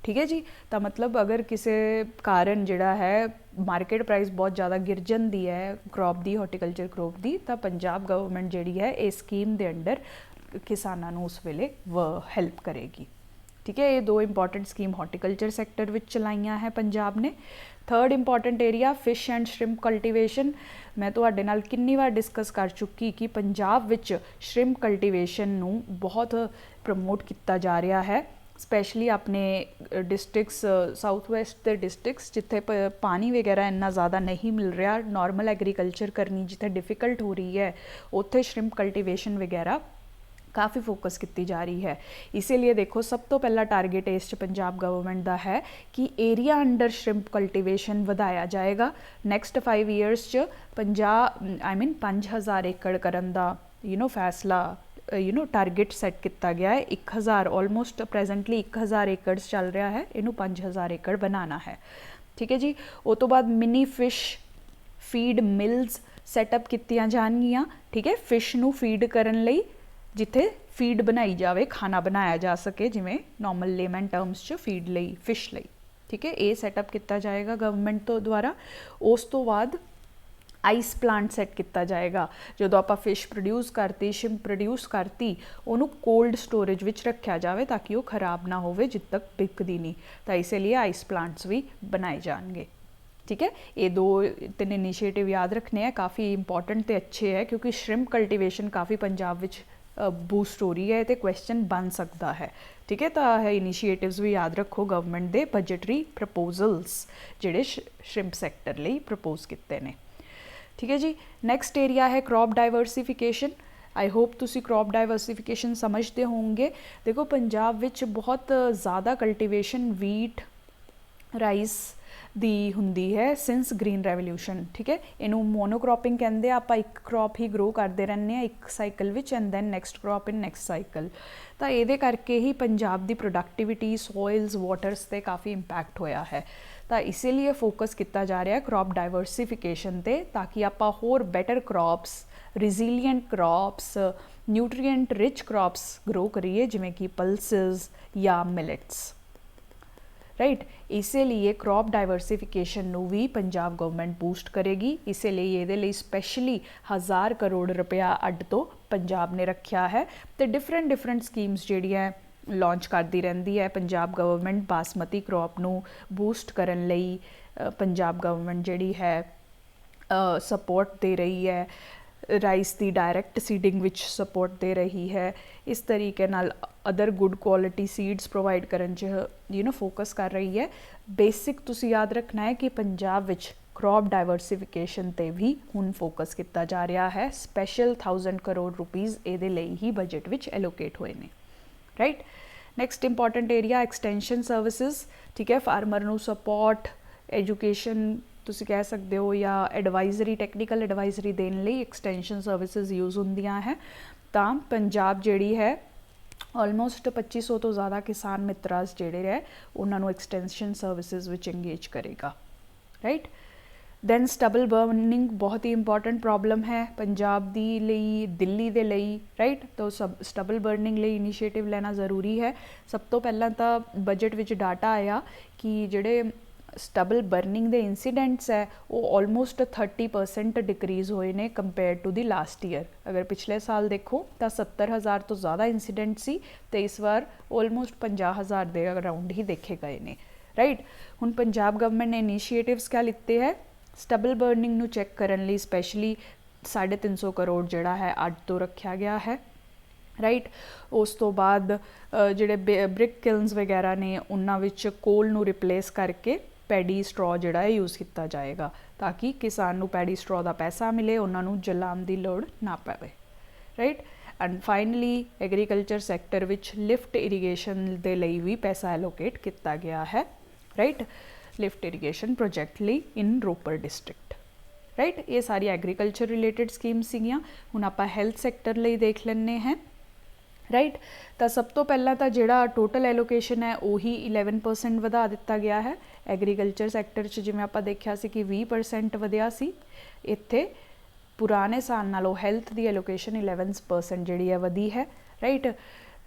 ਠੀਕ ਹੈ ਜੀ। ਤਾਂ ਮਤਲਬ ਅਗਰ ਕਿਸੇ ਕਾਰਨ ਜਿਹੜਾ ਹੈ ਮਾਰਕੀਟ ਪ੍ਰਾਈਸ ਬਹੁਤ ਜ਼ਿਆਦਾ ਗਿਰ ਜਾਂਦੀ ਹੈ ਕ੍ਰੌਪ ਦੀ, ਹਾਰਟੀਕਲਚਰ ਕ੍ਰੌਪ ਦੀ, ਤਾਂ ਪੰਜਾਬ ਗਵਰਨਮੈਂਟ ਜਿਹੜੀ ਹੈ ਇਹ ਸਕੀਮ ਦੇ ਅੰਡਰ ਕਿਸਾਨਾਂ ਨੂੰ ਉਸ ਵੇਲੇ ਹੈਲਪ ਕਰੇਗੀ, ਠੀਕ ਹੈ। ਇਹ 2 ਇੰਪੋਰਟੈਂਟ ਸਕੀਮ ਹਾਰਟੀਕਲਚਰ ਸੈਕਟਰ ਵਿੱਚ ਚਲਾਈਆਂ ਹੈ ਪੰਜਾਬ ਨੇ। Third important area fish and shrimp cultivation. ਮੈਂ ਤੁਹਾਡੇ ਨਾਲ ਕਿੰਨੀ ਵਾਰ ਡਿਸਕਸ ਕਰ ਚੁੱਕੀ ਕਿ ਪੰਜਾਬ ਵਿੱਚ ਸ਼੍ਰਿੰਪ ਕਲਟੀਵੇਸ਼ਨ ਨੂੰ ਬਹੁਤ ਪ੍ਰਮੋਟ ਕੀਤਾ ਜਾ ਰਿਹਾ ਹੈ, ਸਪੈਸ਼ਲੀ ਆਪਣੇ ਡਿਸਟ੍ਰਿਕਟਸ ਸਾਊਥ ਵੈਸਟ ਦੇ ਡਿਸਟ੍ਰਿਕਟਸ ਜਿੱਥੇ ਪਾਣੀ ਵਗੈਰਾ ਇੰਨਾ ਜ਼ਿਆਦਾ ਨਹੀਂ ਮਿਲ ਰਿਹਾ, ਨਾਰਮਲ ਐਗਰੀਕਲਚਰ ਕਰਨੀ ਜਿੱਥੇ ਡਿਫਿਕਲਟ ਹੋ ਰਹੀ ਹੈ, ਉੱਥੇ ਸ਼੍ਰਿੰਪ ਕਲਟੀਵੇਸ਼ਨ ਵਗੈਰਾ ਕਾफ़ी फोकस की जा रही है। इसीलिए देखो सब तो पहला टारगेट इस पंजाब गवर्नमेंट का है कि एरिया अंडर श्रिंप कल्टीवेशन वधाया जाएगा। नैक्सट 5 ईयर्स च 5000 एकड़ करन दा फैसला टारगेट सैट किया गया है। 1000 ऑलमोस्ट प्रेजेंटली 1000 एकड़ चल रहा है, इनू 5000 एकड़ बनाना है, ठीक है जी। उस तो बाद mini fish feed mills setup कीतियां जाणगियां, ठीक है। फिश नू फीड करन लई जिथे फीड बनाई जाए, खाना बनाया जा सके, जिमें नॉर्मल लेमन टर्म्स च फीड लई, फिश लई, ठीक है। ये सैटअप किया जाएगा गवर्नमेंट तो द्वारा। उस तो बाद आइस प्लांट सैट किया जाएगा। जो आप फिश प्रोड्यूस करती, शिंप प्रोड्यूस करती, उन्होंने कोल्ड स्टोरेज विच रखा जाए ताकि वो खराब ना हो जब तक बिकती नहीं। तो इसलिए आइस प्लांट्स भी बनाए जाएंगे, ठीक है। ये 2-3 इनीशिएटिव याद रखने हैं, काफ़ी इंपॉर्टेंट तो अच्छे है क्योंकि श्रिंप कल्टीवेशन काफ़ी पंजाब विच बूस्ट हो रही है तो क्वेश्चन बन सकता है, ठीक है। तो इनीशिएटिव्स भी याद रखो गवर्नमेंट के बजटरी प्रपोजल्स जिहड़े श्रिंप सैक्टर लई प्रपोज किए हैं, ठीक है जी। नैक्सट एरिया है क्रॉप डाइवर्सिफिकेशन। आई होप तुसी क्रॉप डाइवर्सिफिकेशन समझते होंगे। देखो पंजाब विच बहुत ज़्यादा कल्टीवेशन वीट राइस दी हुंदी है सिंस ग्रीन रेवोल्यूशन, ठीक है। इनू मोनोक्रॉपिंग कहते हैं, आप एक क्रॉप ही ग्रो करते रहने एक साइकिल विच and then next crop in next cycle. तो ये करके ही पंजाब की प्रोडक्टिविटी सॉइल्स वाटर्स ते काफ़ी इंपैक्ट होया है। ਤਾਂ ਇਸੇ ਲਈ ਫੋਕਸ ਕੀਤਾ ਜਾ ਰਿਹਾ ਕ੍ਰੌਪ ਡਾਇਵਰਸੀਫਿਕੇਸ਼ਨ ਤੇ, ਤਾਂ ਕਿ ਆਪਾਂ ਹੋਰ better crops, resilient crops, nutrient rich crops grow ਕਰੀਏ, ਜਿਵੇਂ ਕਿ ਪਲਸਿਸ ਜਾਂ ਮਿਲਟਸ, ਰਾਈਟ। ਇਸੇ ਲਈ ਕ੍ਰੌਪ ਡਾਇਵਰਸੀਫਿਕੇਸ਼ਨ ਨੂੰ ਵੀ ਪੰਜਾਬ ਗਵਰਨਮੈਂਟ ਬੂਸਟ ਕਰੇਗੀ। ਇਸੇ ਲਈ ਇਹਦੇ ਲਈ ਸਪੈਸ਼ਲੀ 1000 ਕਰੋੜ ਰੁਪਇਆ ਅੱਡ ਤੋਂ ਪੰਜਾਬ ਨੇ ਰੱਖਿਆ ਹੈ, ਤੇ ਡਿਫਰੈਂਟ ਸਕੀਮਸ ਜਿਹੜੀਆਂ ਲਾਂਚ ਕਰਦੀ ਰਹਿੰਦੀ ਹੈ ਪੰਜਾਬ ਗਵਰਨਮੈਂਟ। ਬਾਸਮਤੀ ਕ੍ਰੌਪ ਨੂੰ ਬੂਸਟ ਕਰਨ ਲਈ ਪੰਜਾਬ ਗਵਰਨਮੈਂਟ ਜਿਹੜੀ ਹੈ ਸਪੋਰਟ ਦੇ ਰਹੀ ਹੈ, ਰਾਈਸ ਦੀ ਡਾਇਰੈਕਟ ਸੀਡਿੰਗ ਵਿੱਚ ਸਪੋਰਟ ਦੇ ਰਹੀ ਹੈ। ਇਸ ਤਰੀਕੇ ਨਾਲ other good quality seeds provide ਕਰਨ 'ਚ ਫੋਕਸ ਕਰ ਰਹੀ ਹੈ। ਬੇਸਿਕ ਤੁਸੀਂ ਯਾਦ ਰੱਖਣਾ ਹੈ ਕਿ ਪੰਜਾਬ ਵਿੱਚ ਕ੍ਰੌਪ ਡਾਇਵਰਸੀਫਿਕੇਸ਼ਨ 'ਤੇ ਵੀ ਹੁਣ ਫੋਕਸ ਕੀਤਾ ਜਾ ਰਿਹਾ ਹੈ। ਸਪੈਸ਼ਲ 1000 ਕਰੋੜ ਰੁਪੀਜ਼ ਇਹਦੇ ਲਈ ਹੀ ਬਜਟ ਵਿੱਚ ਐਲੋਕੇਟ ਹੋਏ ਨੇ, right. Next important area extension services, ਠੀਕ ਹੈ। ਫਾਰਮਰ ਨੂੰ ਸਪੋਰਟ, ਐਜੂਕੇਸ਼ਨ ਤੁਸੀਂ ਕਹਿ ਸਕਦੇ ਹੋ, ਜਾਂ ਐਡਵਾਈਜ਼ਰੀ, ਟੈਕਨੀਕਲ ਐਡਵਾਈਜ਼ਰੀ ਦੇਣ ਲਈ ਐਕਸਟੈਂਸ਼ਨ ਸਰਵਿਸਿਜ਼ ਯੂਜ਼ ਹੁੰਦੀਆਂ ਹੈ। ਤਾਂ ਪੰਜਾਬ ਜਿਹੜੀ ਹੈ ਆਲਮੋਸਟ 2500 ਤੋਂ ਜ਼ਿਆਦਾ ਕਿਸਾਨ ਮਿੱਤਰਾਸ ਜਿਹੜੇ ਹੈ ਉਹਨਾਂ ਨੂੰ ਐਕਸਟੈਂਸ਼ਨ ਸਰਵਿਸਿਜ਼ ਵਿੱਚ ਇੰਗੇਜ ਕਰੇਗਾ, ਰਾਈਟ। ਦੈਨ ਸਟਬਲ ਬਰਨਿੰਗ ਬਹੁਤ ਹੀ ਇੰਪੋਰਟੈਂਟ ਪ੍ਰੋਬਲਮ ਹੈ ਪੰਜਾਬ ਦੀ ਲਈ, ਦਿੱਲੀ ਦੇ ਲਈ, ਰਾਈਟ। ਤਾਂ ਸਟਬਲ ਬਰਨਿੰਗ ਲਈ ਇਨੀਸ਼ੀਏਟਿਵ ਲੈਣਾ ਜ਼ਰੂਰੀ ਹੈ। ਸਭ ਤੋਂ ਪਹਿਲਾਂ ਤਾਂ ਬਜਟ ਵਿੱਚ ਡਾਟਾ ਆਇਆ ਕਿ ਜਿਹੜੇ ਸਟਬਲ ਬਰਨਿੰਗ ਦੇ ਇੰਸੀਡੈਂਟਸ ਹੈ ਉਹ ਆਲਮੋਸਟ 30% ਡਿਕਰੀਜ਼ ਹੋਏ ਨੇ compare to the last year. ਅਗਰ ਪਿਛਲੇ ਸਾਲ ਦੇਖੋ ਤਾਂ 70,000 ਤੋਂ ਜ਼ਿਆਦਾ ਇੰਸੀਡੈਂਟ ਸੀ, ਤੇ ਇਸ ਵਾਰ ਆਲਮੋਸਟ 50,000 ਦੇ ਅਰਾਊਂਡ ਹੀ ਦੇਖੇ ਗਏ ਨੇ, ਰਾਈਟ। ਹੁਣ ਪੰਜਾਬ ਗਵਰਨਮੈਂਟ ਨੇ ਇਨੀਸ਼ੀਏਟਿਵਸ ਕਿਆ ਲਿੱਤੇ ਹੈ ਸਟਬਲ ਬਰਨਿੰਗ ਨੂੰ ਚੈੱਕ ਕਰਨ ਲਈ, ਸਪੈਸ਼ਲੀ 350 ਕਰੋੜ ਜਿਹੜਾ ਹੈ ਅੱਡ ਤੋਂ ਰੱਖਿਆ ਗਿਆ ਹੈ, ਰਾਈਟ। ਉਸ ਤੋਂ ਬਾਅਦ ਜਿਹੜੇ ਬ੍ਰਿਕ ਕਿਲਨਸ ਵਗੈਰਾ ਨੇ ਉਹਨਾਂ ਵਿੱਚ ਕੋਲ ਨੂੰ ਰਿਪਲੇਸ ਕਰਕੇ ਪੈਡੀ ਸਟਰॉ ਜਿਹੜਾ ਹੈ ਯੂਜ਼ ਕੀਤਾ ਜਾਏਗਾ, ਤਾਂ ਕਿ ਕਿਸਾਨ ਨੂੰ ਪੈਡੀ ਸਟਰॉ ਦਾ ਪੈਸਾ ਮਿਲੇ, ਉਹਨਾਂ ਨੂੰ ਜਲਾਉਣ ਦੀ ਲੋੜ ਨਾ ਪਵੇ, right. And finally agriculture sector ਵਿੱਚ ਲਿਫਟ ਇਰੀਗੇਸ਼ਨ ਦੇ ਲਈ ਵੀ ਪੈਸਾ ਐਲੋਕੇਟ ਕੀਤਾ ਗਿਆ ਹੈ, ਰਾਈਟ। ਲਿਫਟ ਇਰੀਗੇਸ਼ਨ ਪ੍ਰੋਜੈਕਟ ਲਈ ਇਨ ਰੋਪੜ ਡਿਸਟ੍ਰਿਕਟ, ਰਾਈਟ। ਇਹ ਸਾਰੀ ਐਗਰੀਕਲਚਰ ਰਿਲੇਟਡ ਸਕੀਮਸ ਸੀਗੀਆਂ। ਹੁਣ ਆਪਾਂ ਹੈਲਥ ਸੈਕਟਰ ਲਈ ਦੇਖ ਲੈਂਦੇ ਹਾਂ, ਰਾਈਟ। ਤਾਂ ਸਭ ਤੋਂ ਪਹਿਲਾਂ ਤਾਂ ਜਿਹੜਾ ਟੋਟਲ ਐਲੋਕੇਸ਼ਨ ਹੈ ਉਹੀ 11% ਵਧਾ ਦਿੱਤਾ ਗਿਆ ਹੈ। ਐਗਰੀਕਲਚਰ ਸੈਕਟਰ 'ਚ ਜਿਵੇਂ ਆਪਾਂ ਦੇਖਿਆ ਸੀ ਕਿ 20% ਵਧਿਆ ਸੀ, ਇੱਥੇ ਪੁਰਾਣੇ ਸਾਲ ਨਾਲੋਂ ਹੈਲਥ ਦੀ ਐਲੋਕੇਸ਼ਨ 11% ਜਿਹੜੀ ਹੈ ਵਧੀ ਹੈ, ਰਾਈਟ।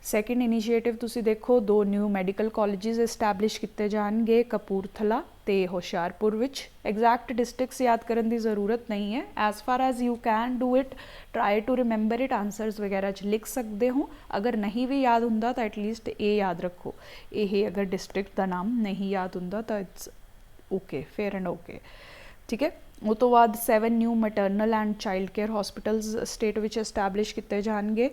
ਸੈਕਿੰਡ ਇਨੀਸ਼ੀਏਟਿਵ ਤੁਸੀਂ ਦੇਖੋ, 2 ਨਿਊ ਮੈਡੀਕਲ ਕਾਲਜਿਸ ਐਸਟੈਬਲਿਸ਼ ਕੀਤੇ ਜਾਣਗੇ ਕਪੂਰਥਲਾ ਤੇ ਹੁਸ਼ਿਆਰਪੁਰ ਵਿੱਚ। ਐਗਜ਼ੈਕਟ ਡਿਸਟ੍ਰਿਕਟਸ ਯਾਦ ਕਰਨ ਦੀ ਜ਼ਰੂਰਤ ਨਹੀਂ ਹੈ, as far as you can do it, try to remember it, answers ਵਗੈਰਾ 'ਚ ਲਿਖ ਸਕਦੇ ਹੋ। ਅਗਰ ਨਹੀਂ ਵੀ ਯਾਦ ਹੁੰਦਾ ਤਾਂ ਐਟਲੀਸਟ ਇਹ ਯਾਦ ਰੱਖੋ, ਇਹ ਅਗਰ ਡਿਸਟ੍ਰਿਕਟ ਦਾ ਨਾਮ ਨਹੀਂ ਯਾਦ ਹੁੰਦਾ ਤਾਂ it's okay, fair and okay, ਠੀਕ ਹੈ। ਉਹ ਤੋਂ ਬਾਅਦ 7 new maternal and child care hospitals state ਵਿੱਚ ਐਸਟੈਬਲਿਸ਼ ਕੀਤੇ ਜਾਣਗੇ।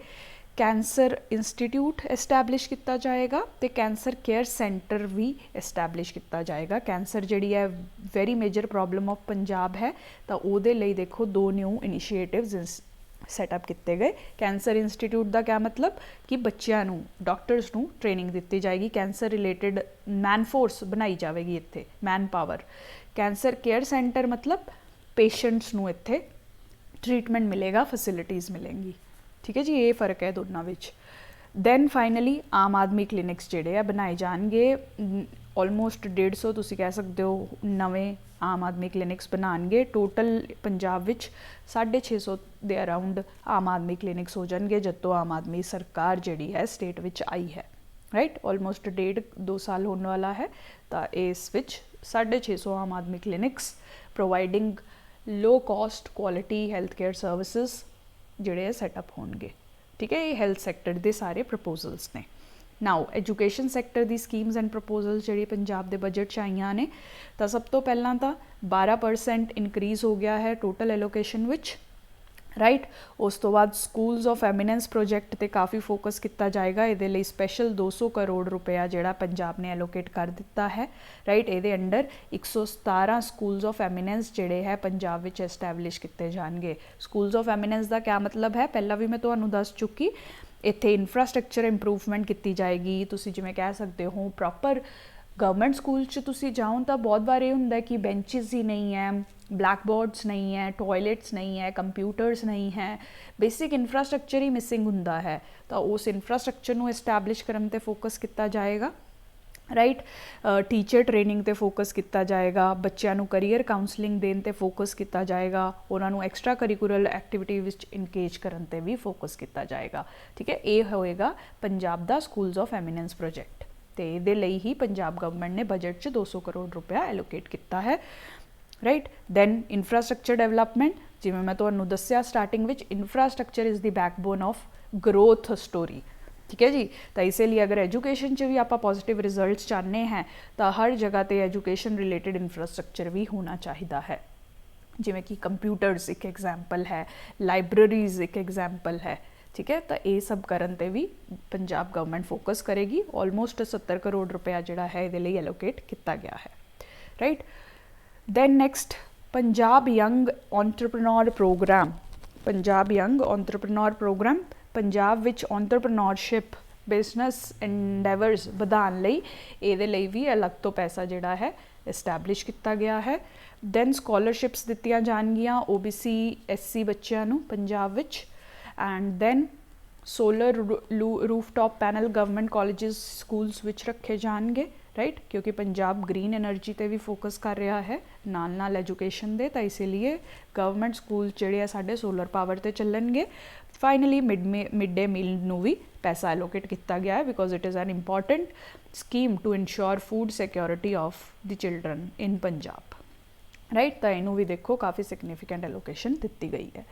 ਕੈਂਸਰ ਇੰਸਟੀਟਿਊਟ ਐਸਟੈਬਲਿਸ਼ ਕੀਤਾ ਜਾਏਗਾ ਤੇ ਕੈਂਸਰ ਕੇਅਰ ਸੈਂਟਰ ਵੀ ਐਸਟੈਬਲਿਸ਼ ਕੀਤਾ ਜਾਏਗਾ। ਕੈਂਸਰ ਜਿਹੜੀ ਹੈ very major problem of Punjab ਹੈ, ਤਾਂ ਉਹਦੇ ਲਈ ਦੇਖੋ 2 ਨਿਊ ਇਨੀਸ਼ੀਏਟਿਵਸ ਸੈਟਅਪ ਕੀਤੇ ਗਏ। ਕੈਂਸਰ ਇੰਸਟੀਟਿਊਟ ਦਾ ਕਿਆ ਮਤਲਬ ਕਿ ਬੱਚਿਆਂ ਨੂੰ, ਡਾਕਟਰਸ ਨੂੰ ਟ੍ਰੇਨਿੰਗ ਦਿੱਤੀ ਜਾਏਗੀ, ਕੈਂਸਰ ਰਿਲੇਟਡ ਮੈਨ ਫੋਰਸ ਬਣਾਈ ਜਾਵੇਗੀ ਇੱਥੇ, man power. Cancer care centre ਮਤਲਬ ਪੇਸ਼ੈਂਟਸ ਨੂੰ ਇੱਥੇ ਟ੍ਰੀਟਮੈਂਟ ਮਿਲੇਗਾ, ਫੈਸਿਲਿਟੀਜ਼ ਮਿਲੇਂਗੀ, ਠੀਕ ਹੈ ਜੀ। ਇਹ ਫ਼ਰਕ ਹੈ ਦੋਨਾਂ ਵਿੱਚ। ਦੈਨ ਫਾਈਨਲੀ ਆਮ ਆਦਮੀ ਕਲੀਨਿਕਸ ਜਿਹੜੇ ਆ ਬਣਾਏ ਜਾਣਗੇ, ਆਲਮੋਸਟ 150 ਤੁਸੀਂ ਕਹਿ ਸਕਦੇ ਹੋ ਨਵੇਂ ਆਮ ਆਦਮੀ ਕਲੀਨਿਕਸ ਬਣਾਉਣਗੇ। ਟੋਟਲ ਪੰਜਾਬ ਵਿੱਚ 650 ਦੇ ਅਰਾਊਂਡ ਆਮ ਆਦਮੀ ਕਲੀਨਿਕਸ ਹੋ ਜਾਣਗੇ ਜਦ ਤੋਂ ਆਮ ਆਦਮੀ ਸਰਕਾਰ ਜਿਹੜੀ ਹੈ ਸਟੇਟ ਵਿੱਚ ਆਈ ਹੈ, ਰਾਈਟ। ਆਲਮੋਸਟ 1.5-2 ਸਾਲ ਹੋਣ ਵਾਲਾ ਹੈ, ਤਾਂ ਇਸ ਵਿੱਚ 650 Aam Aadmi clinics providing low cost quality health care services ਜਿਹੜੇ ਸੈਟਅਪ ਹੋਣਗੇ, ਠੀਕ ਹੈ। ਇਹ ਹੈਲਥ ਸੈਕਟਰ ਦੇ ਸਾਰੇ ਪ੍ਰਪੋਜ਼ਲਸ ਨੇ। ਨਾਓ education sector the schemes and proposals ਜਿਹੜੀ ਪੰਜਾਬ ਦੇ ਬਜਟ 'ਚ ਆਈਆਂ ਨੇ, ਤਾਂ ਸਭ ਤੋਂ ਪਹਿਲਾਂ ਤਾਂ 12% ਇਨਕਰੀਜ਼ ਹੋ ਗਿਆ ਹੈ ਟੋਟਲ ਐਲੋਕੇਸ਼ਨ ਵਿੱਚ, ਰਾਈਟ। ਉਸ ਤੋਂ ਬਾਅਦ ਸਕੂਲਸ ਆਫ ਐਮੀਨੈਂਸ ਪ੍ਰੋਜੈਕਟ 'ਤੇ ਕਾਫੀ ਫੋਕਸ ਕੀਤਾ ਜਾਏਗਾ। ਇਹਦੇ ਲਈ ਸਪੈਸ਼ਲ 200 ਕਰੋੜ ਰੁਪਇਆ ਜਿਹੜਾ ਪੰਜਾਬ ਨੇ ਐਲੋਕੇਟ ਕਰ ਦਿੱਤਾ ਹੈ, ਰਾਈਟ। ਇਹਦੇ ਅੰਡਰ 117 ਸਕੂਲਸ ਆਫ ਐਮੀਨੈਂਸ ਜਿਹੜੇ ਹੈ ਪੰਜਾਬ ਵਿੱਚ ਐਸਟੈਬਲਿਸ਼ ਕੀਤੇ ਜਾਣਗੇ। ਸਕੂਲਸ ਆਫ ਐਮੀਨੈਂਸ ਦਾ ਕਿਆ ਮਤਲਬ ਹੈ, ਪਹਿਲਾਂ ਵੀ ਮੈਂ ਤੁਹਾਨੂੰ ਦੱਸ ਚੁੱਕੀ। ਇੱਥੇ ਇਨਫਰਾਸਟਰਕਚਰ ਇੰਪਰੂਵਮੈਂਟ ਕੀਤੀ ਜਾਏਗੀ। ਤੁਸੀਂ ਜਿਵੇਂ ਕਹਿ ਸਕਦੇ ਹੋ ਪ੍ਰੋਪਰ ਗਵਰਨਮੈਂਟ ਸਕੂਲ 'ਚ ਤੁਸੀਂ ਜਾਓ ਤਾਂ ਬਹੁਤ ਵਾਰ ਇਹ ਹੁੰਦਾ ਕਿ ਬੈਂਚਿਸ ਹੀ ਨਹੀਂ ਹੈ, ਬਲੈਕ ਬੋਰਡਸ ਨਹੀਂ ਹੈ, ਟੋਇਲਟਸ ਨਹੀਂ ਹੈ, ਕੰਪਿਊਟਰਸ ਨਹੀਂ ਹੈ, ਬੇਸਿਕ ਇਨਫਰਾਸਟਰਕਚਰ ਹੀ ਮਿਸਿੰਗ ਹੁੰਦਾ ਹੈ। ਤਾਂ ਉਸ ਇਨਫਰਾਸਟਰਕਚਰ ਨੂੰ ਐਸਟੈਬਲਿਸ਼ ਕਰਨ 'ਤੇ ਫੋਕਸ ਕੀਤਾ ਜਾਏਗਾ, ਰਾਈਟ। ਟੀਚਰ ਟ੍ਰੇਨਿੰਗ 'ਤੇ ਫੋਕਸ ਕੀਤਾ ਜਾਏਗਾ, ਬੱਚਿਆਂ ਨੂੰ ਕਰੀਅਰ ਕਾਉਂਸਲਿੰਗ ਦੇਣ 'ਤੇ ਫੋਕਸ ਕੀਤਾ ਜਾਏਗਾ, ਉਹਨਾਂ ਨੂੰ ਐਕਸਟਰਾ ਕਰਿਕੂਲਰ ਐਕਟੀਵਿਟੀ ਵਿੱਚ ਇੰਗੇਜ ਕਰਨ 'ਤੇ ਵੀ ਫੋਕਸ ਕੀਤਾ ਜਾਏਗਾ। ਠੀਕ ਹੈ, ਇਹ ਹੋਏਗਾ ਪੰਜਾਬ ਦਾ ਸਕੂਲਸ ਆਫ ਐਮੀਨੈਂਸ ਪ੍ਰੋਜੈਕਟ, ਅਤੇ ਇਹਦੇ ਲਈ ਹੀ ਪੰਜਾਬ ਗਵਰਨਮੈਂਟ ਨੇ ਬਜਟ 'ਚ 200 ਕਰੋੜ ਰੁਪਇਆ ਐਲੋਕੇਟ ਕੀਤਾ ਹੈ। ਰਾਈਟ। ਦੈਨ ਇਨਫਰਾਸਟਰਕਚਰ ਡਿਵੈਲਪਮੈਂਟ, ਜਿਵੇਂ ਮੈਂ ਤੁਹਾਨੂੰ ਦੱਸਿਆ ਸਟਾਰਟਿੰਗ ਵਿੱਚ, infrastructure is the backbone of growth story. ठीक है जी। तो इसीलिए अगर एजुकेशन च भी आप पॉजिटिव रिजल्ट्स चाहते हैं तो हर जगह पर एजुकेशन रिलेटेड इंफ्रास्ट्रक्चर भी होना चाहिए है, जिमें कि कंप्यूटर्स एक एग्जाम्पल है, लाइब्रेरीज एक एग्जाम्पल है। ठीक है, तो ये सब करन ते भी पंजाब गवर्नमेंट फोकस करेगी। ऑलमोस्ट 70 करोड़ रुपया जिहड़ा है इहदे लई एलोकेट किया गया है। Right. Then next Punjab young entrepreneur program. Punjab young entrepreneur program Punjab विच एंटरप्रेन्योरशिप बिजनस इंडैवर्स ਵਧਾਉਣ ਲਈ ਇਹਦੇ ਲਈ ਵੀ अलग तो पैसा ਜਿਹੜਾ ਹੈ ਇਸਟੈਬਲਿਸ਼ ਕੀਤਾ ਗਿਆ ਹੈ। ਦੈਨ ਸਕੋਲਰਸ਼ਿਪਸ ਦਿੱਤੀਆਂ ਜਾਣਗੀਆਂ OBC SC ਬੱਚਿਆਂ ਨੂੰ ਪੰਜਾਬ ਵਿੱਚ। And then solar rooftop panel government colleges schools ਵਿੱਚ ਰੱਖੇ ਜਾਣਗੇ। राइट, क्योंकि पंजाब ग्रीन एनर्जी पर भी फोकस कर रहा है नाल एजुकेशन दे, तो इसीलिए गवर्नमेंट स्कूल जिहड़े आ साडे सोलर पावर ते चलणगे। फाइनली मिड डे मील नूं भी पैसा एलोकेट किया गया है because it is an important scheme to ensure food security of the children in Punjab. Right, तो इनू भी देखो काफ़ी सिग्निफिकेंट एलोकेशन दी गई है।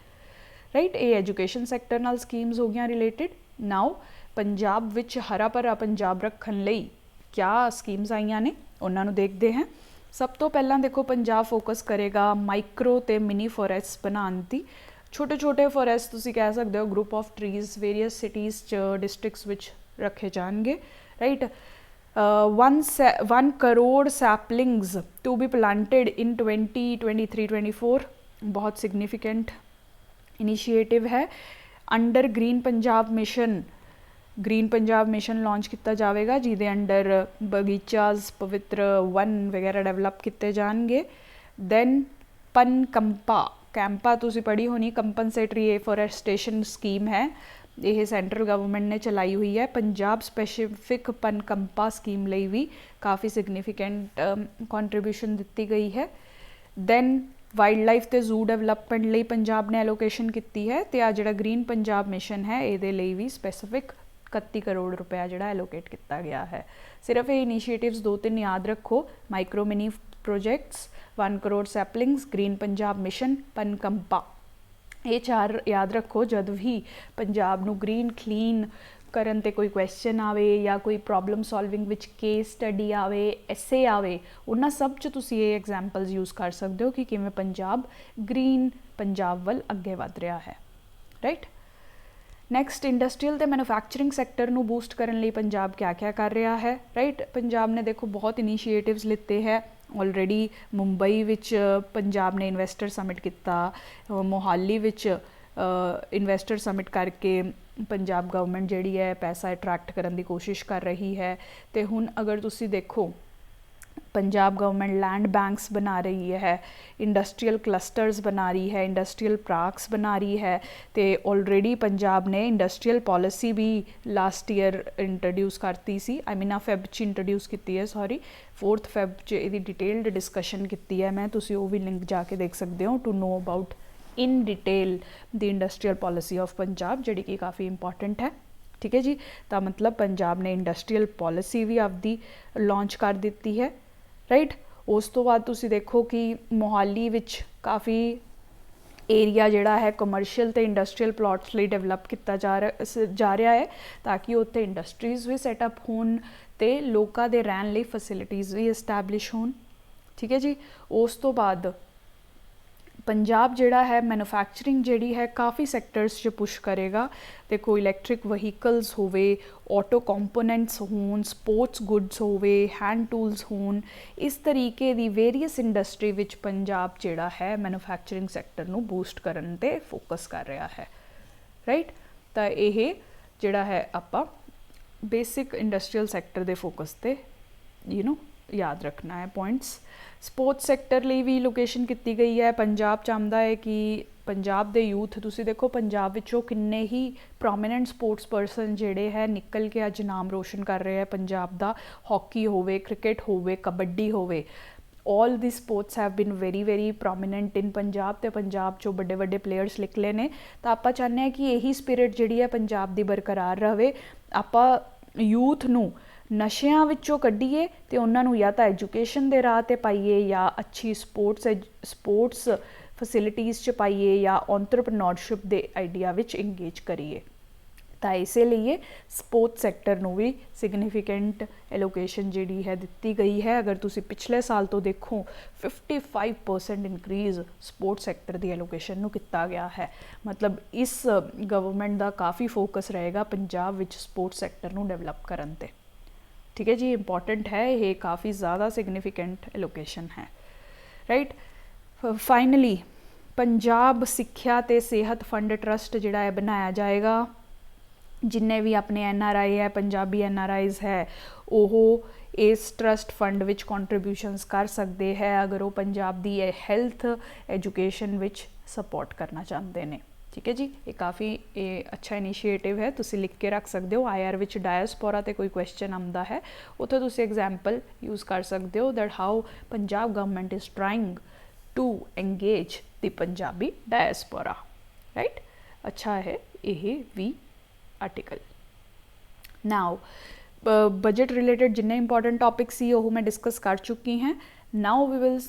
राइट, ये एजुकेशन सैक्टर नाल स्कीम्स हो गई रिलेटेड। नाउ पंजाब विच हरा भरा पंजाब रखण लई क्या स्कीम्स आईयां ने उन्होंने देखते हैं। सब तो पहला देखो पंजाब फोकस करेगा माइक्रो ते मिनी फॉरेस्ट बनाने की। छोटे छोटे फॉरेस्ट तुसी कह सकते हो group of trees various cities districts विच रखे जाएंगे। Right. 1 crore saplings to be planted in 2023-24, बहुत सिग्निफिकेंट इनिशिएटिव है। Under green Punjab mission, green Punjab mission launch किया जाएगा जिदे अंडर बगीचाज पवित्र वन वगैरह डेवलप किए जाएंगे। दैन पनकंपा कैंपा तुसी पढ़ी होनी, कंपनसेटरी एफोरेस्टेशन स्कीम है, यह सेंट्रल गवर्नमेंट ने चलाई हुई है। पंजाब स्पैसिफिक पनकंपा स्कीम लई भी काफ़ी सिग्निफिकेंट कॉन्ट्रीब्यूशन दी गई है। दैन वाइल्ड लाइफ ते जू डेवलपमेंट लई पंजाब ने एलोकेशन की है, तो आ जिहड़ा ग्रीन पंजाब मिशन है ये भी स्पैसिफिक 31 करोड़ रुपया जिहड़ा एलोकेट किया गया है। सिर्फ ये इनिशिएटिव्स 2-3 याद रखो, micro mini projects, 1 crore saplings, green Punjab mission, पनकंपा, ये 4 याद रखो। जब भी पंजाब नू ग्रीन क्लीन करन ते कोई क्वेश्चन आवे या कोई problem solving which case study आवे, एसे आवे, उन्हां सब च तुसी ये एग्जाम्पल्स यूज़ कर सकते हो कि किवें पंजाब ग्रीन पंजाब वल अगे वध रहा है। राइट। नैक्सट इंडस्ट्रीयल तो मैनुफैक्चरिंग सैक्टर नू बूस्ट करने लिए पंजाब क्या क्या कर रहा है। राइट, पंजाब ने देखो बहुत इनिशिएटिव्स लिते है ऑलरेडी। मुंबई विच पंजाब ने इन्वेस्टर समिट किया, मोहाली विच इन्वेस्टर समिट करके पंजाब गवर्नमेंट जिहड़ी है पैसा अट्रैक्ट करने की कोशिश कर रही है। तो हुण अगर तुसी देखो पंजाब गवर्नमेंट लैंड बैंक्स बना रही है, इंडस्ट्रीयल क्लस्टर्स बना रही है, इंडस्ट्रीयल पार्क्स बना रही है। तो ऑलरेडी पंजाब ने इंडस्ट्रीयल पॉलिसी भी लास्ट ईयर इंट्रोड्यूस करती सी, आई मीन फेब च इंट्रोड्यूस की है, सॉरी 4 फेब च ये डिटेल्ड डिस्कशन की है। मैं तुसी वो भी लिंक जाके देख सकते हो to know about in detail the industrial policy of Punjab, जी कि काफ़ी इंपॉर्टेंट है। ठीक है जी, तो मतलब पंजाब ने इंडस्ट्रीयल पॉलिसी भी आपकी लॉन्च कर दी है। राइट, उस तो बाद तुसी देखो कि मोहाली विच काफ़ी एरिया जिहड़ा है कमर्शियल तो इंडस्ट्रीयल प्लॉट्स लिए डेवलप किया जा रहा है, ताकि उत्थे इंडस्ट्रीज़ भी सैटअप होन ते लोकां दे रहन लई फैसिलिटीज़ भी एस्टैबलिश होन। ठीक है जी। उस तो बाद पंजाब जिहड़ा है मैनुफैक्चरिंग जिहड़ी है काफ़ी सैक्टर्स च पुश करेगा। देखो इलैक्ट्रिक वहीकल्स होवे, ऑटो कंपोनेंट्स होन, स्पोर्ट्स गुड्स होवे, हैंड टूल्स होन, इस तरीके दी वेरीअस इंडस्ट्री विच पंजाब जिहड़ा है मैनुफैक्चरिंग सैक्टर नू बूस्ट करन ते फोकस कर रहा है। राइट, तो ये जिहड़ा है आपां basic industrial sector they focus ते याद रखना है पॉइंट्स। स्पोर्ट्स सैक्टर लिए भी लोकेशन की गई है। पंजाब चाहता है कि पंजाब दे यूथ तुसी देखो पंजाब विचों किन्ने ही प्रोमिनेंट स्पोर्ट्स परसन जिहड़े है निकल के अज नाम रोशन कर रहे हैं पंजाब दा। हॉकी होवे, क्रिकेट होवे, कबड्डी होवे, all the sports have been very very prominent in Punjab, तो पंजाब चो बड़े बड़े प्लेयर्स निकले ने। तो आप चाहते हैं कि यही स्पिरिट जिहड़ी है पंजाब दी बरकरार रहे। आपां यूथ नूं नशियां विचों कड्ढीए ते उन्हां नूं या तां एजुकेशन दे राह ते पाईए या अच्छी स्पोर्ट्स फैसिलिटीज़ च पाईए या entrepreneurship they idea which engage करिए। तो इसे लिए स्पोर्ट्स सैक्टर नूं भी सिग्निफिकेंट एलोकेशन जिहड़ी है दिती गई है। अगर तुसी पिछले साल तो देखो 55% इंक्रीज़ स्पोर्ट्स सैक्टर की एलोकेशन नूं किया गया है। मतलब इस गवर्नमेंट का काफ़ी फोकस रहेगा पंजाब विच स्पोर्ट्स सैक्टर नूं डेवलप करन ते। ठीक है जी, इंपॉर्टेंट है, ये काफ़ी ज़्यादा सिग्निफिकेंट एलोकेशन है, राइट। फाइनली पंजाब सिक्ख्या ते सेहत फंड ट्रस्ट जिहड़ा है बनाया जाएगा। जिन्ने भी अपने NRI है, पंजाबी NRIs है, वो इस ट्रस्ट फंड विच कॉन्ट्रीब्यूशनस कर सकते हैं अगर वो पंजाब दी हैल्थ एजुकेशन विच सपोर्ट करना चाहते हैं। ठीक है जी, ये काफ़ी अच्छा इनिशिएटिव है, तुसी लिख के रख सकते हो। IR विच डायस्पोरा ते कोई क्वेश्चन आंदा है उत्थे तुसी एग्जाम्पल यूज़ कर सकते हो that how Punjab government is trying to engage the Punjabi diaspora, right. अच्छा है यही भी आर्टिकल। नाउ बजट रिलेटेड जिन्ने इंपॉर्टेंट टॉपिक्स सी वो मैं डिस्कस कर चुकी हैं। Now we will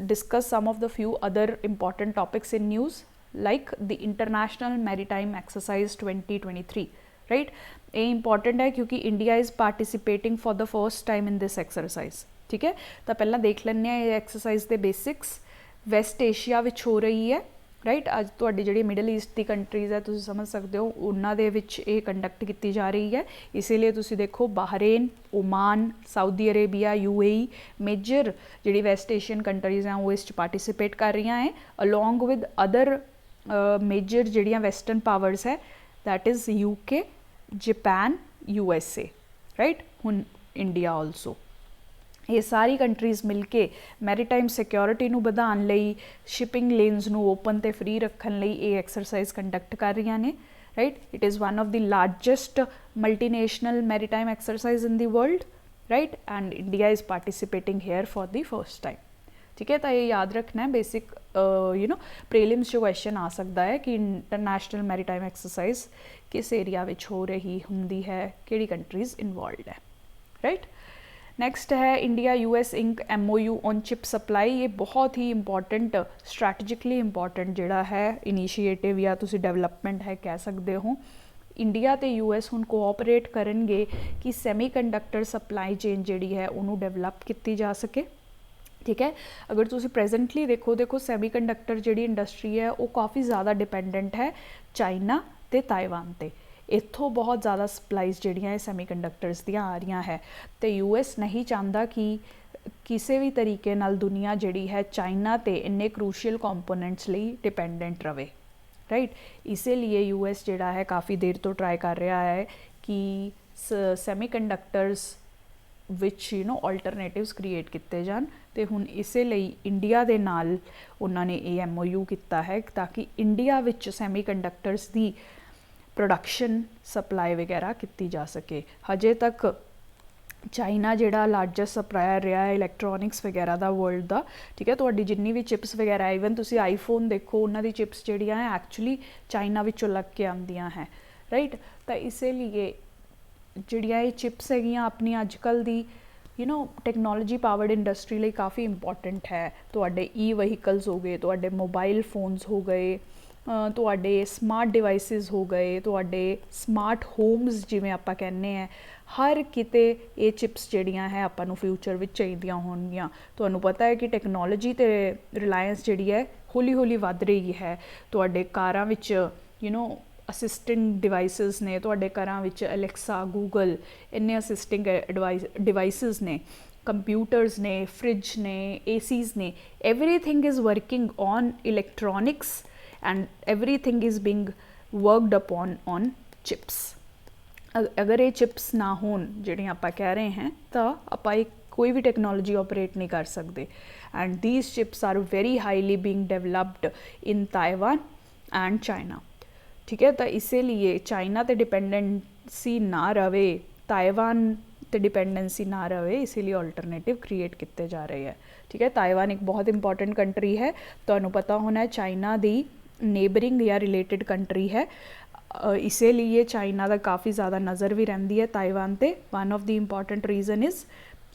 discuss some of the few other important topics in news like the international maritime exercise 2023, right. ये इंपॉर्टेंट है क्योंकि India is participating for the first time in this exercise. ठीक है, तो पहला देख लें ये एक्सरसाइज के बेसिक्स। वैस्ट एशिया विच हो रही है, राइट। अज तुहाडी जिहड़ी मिडल ईस्ट की कंट्रीज़ है तुसीं समझ सकते हो उन्हां दे विच ये कंडक्ट की जा रही है। इसीलिए तुसीं देखो Bahrain, Oman, Saudi Arabia, UAE major जिहड़ी वैस्ट एशियन कंट्रीज़ हैं वो इस पार्टिसिपेट कर रही हैं अलॉन्ग विद अदर मेजर जिहड़ियां वैसटर्न पावर्स है that is UK, Japan, USA, right. हुण इंडिया ऑल्सो, ये सारी कंट्रीज़ मिल के मैरीटाइम सिक्योरिटी नूं वधाउण लई, शिपिंग लेन्स नूं ओपन ते फ्री रखण लई ये एक्सरसाइज कंडक्ट कर रही ने, right. It is one of the largest multinational maritime exercise in the world, right, and India is participating here for the first time. ठीक है, तो ये याद रखना है बेसिक प्रीलिम्स जो क्वेश्चन आ सकता है कि इंटरनेशनल मैरीटाइम एक्सरसाइज किस एरिया विच हो रही हुंदी है, किहड़ी कंट्रीज़ इन्वॉल्वड है, राइट। नेक्स्ट है India US ink MOU on chip supply. ये बहुत ही इंपॉर्टेंट स्ट्रैटेजिकली इंपॉर्टेंट जिहड़ा है इनिशिएटिव या तुसी डेवलपमेंट है कह सकते हो। इंडिया ते US हुण कोऑपरेट करनगे कि सैमीकंडक्टर सप्लाई चेन जिहड़ी है उन्होंने डेवलप की जा सके। ठीक है, अगर तुसी प्रेजेंटली देखो सैमीकंडक्टर जिहड़ी इंडस्ट्री है वो काफ़ी ज़्यादा डिपेंडेंट है चाइना ते ताइवान ते। इत्थों बहुत ज़्यादा सप्लाईज जिहड़ियां सैमीकंडक्टर्स दियां आ रही हैं तो US नहीं चाहता कि किसी भी तरीके नाल दुनिया जिहड़ी है चाइना ते इन्ने क्रूशियल कंपोनेंट्स लई डिपेंडेंट रहे, राइट। इसीलिए US जिहड़ा है काफ़ी देर तो ट्राई कर रहा है कि सैमीकंडक्टर्स विच ऑल्टरनेटिव्स क्रिएट किए जान तो हुण इसे लई इंडिया दे नाल उन्होंने ये MOU किया है ताकि इंडिया विच सैमीकंडक्टर्स दी प्रोडक्शन सप्लाई वगैरह की जा सके। हजे तक चाइना जिहड़ा लार्जेस्ट सप्लायर रहा है इलैक्ट्रॉनिक्स वगैरह का वर्ल्ड का। ठीक है, तुहाडी जिन्नी भी चिप्स वगैरह ईवन तुसी आईफोन देखो उन्हां दी चिप्स जिहड़ियां है एक्चुअली चाइना विचों लग के आंदियां हैं, राइट। तो इसीलिए जिहड़ियां ये चिप्स हैगियां अपनी अजकल दी टैक्नोलॉजी पावर्ड इंडस्ट्री लिए काफ़ी इंपॉर्टेंट है। तुहाडे ई-व्हीकल्स हो गए, तुहाडे मोबाइल फोन्स हो गए, तुहाडे स्मार्ट डिवाइसिस हो गए, तुहाडे स्मार्ट होम्स जिवें आपां कहने हैं, हर किते ये चिप्स जिहड़ियां है आपां नूं फ्यूचर विच चाहीदियां होणगियां। तुहानूं पता है कि टैक्नोलॉजी ते रिलायंस जिहड़ी है हौली हौली वध रही है। तुहाडे कारां विच असिस्टेंट डिवाइसिस ने, तुहाडे घरां विच एलेक्सा, गूगल इन्ने असिस्टिंग डिवाइसिस ने, कंप्यूटर्स ने, फ्रिज ने, ACs ने, everything is working on electronics and everything is being worked upon on chips। अगर ये चिप्स ना होन जिहड़ियां आपां कह रहे हैं तो आपां कोई भी टेक्नोलॉजी ऑपरेट नहीं कर सकते। And these chips are very highly being developed in Taiwan and China. ठीक है, तो इसीलिए चाइना ते डिपेंडेंसी ना रहे, ताइवान ते डिपेंडेंसी ना रहे, इसीलिए अल्टरनेटिव क्रिएट किए जा रहे हैं। ठीक है, ताइवान एक बहुत इंपॉर्टेंट कंट्री है, तो पता होना है चाइना दी नेबरिंग या रिलेटेड कंट्री है, इसीलिए चाइना का काफ़ी ज़्यादा नज़र भी रही है ताइवान ते। One of the important reason is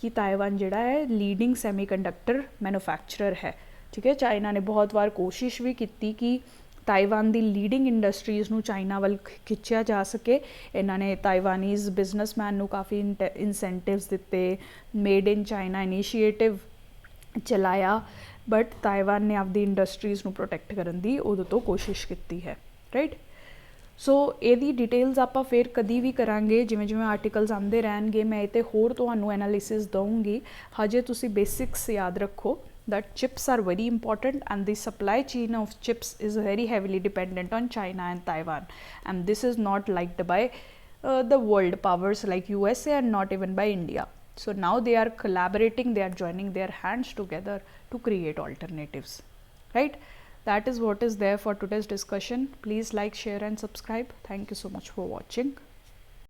कि ताइवान जिहड़ा है लीडिंग सैमीकंडक्टर मैन्युफैक्चरर है। ठीक है, चाइना ने बहुत बार कोशिश भी की कि ताइवान दी लीडिंग इंडस्ट्रीज़ नू चाइना वल खिंचिया जा सके। इन्होंने ताइवानीज़ बिजनेसमैन नू काफ़ी इंसेंटिव्स दिते, मेड इन चाइना इनीशिएटिव चलाया, बट ताइवान ने आपदी इंडस्ट्रीज़ नू प्रोटैक्ट करन दी उदों तो कोशिश की है। राइट, सो ਇਹਦੀ डिटेल्स ਆਪਾਂ फिर कदी भी करांगे, जिमें जिमें आर्टिकल्स आते रहनगे मैं ये होर तुहानू एनालिसिस दूँगी। हजे तुसी बेसिक्स याद रखो that chips are very important and the supply chain of chips is very heavily dependent on China and Taiwan, and this is not liked by the world powers like USA and not even by India. So now they are collaborating, they are joining their hands together to create alternatives. Right, that is what is there for today's discussion. Please like, share and subscribe. Thank you so much for watching.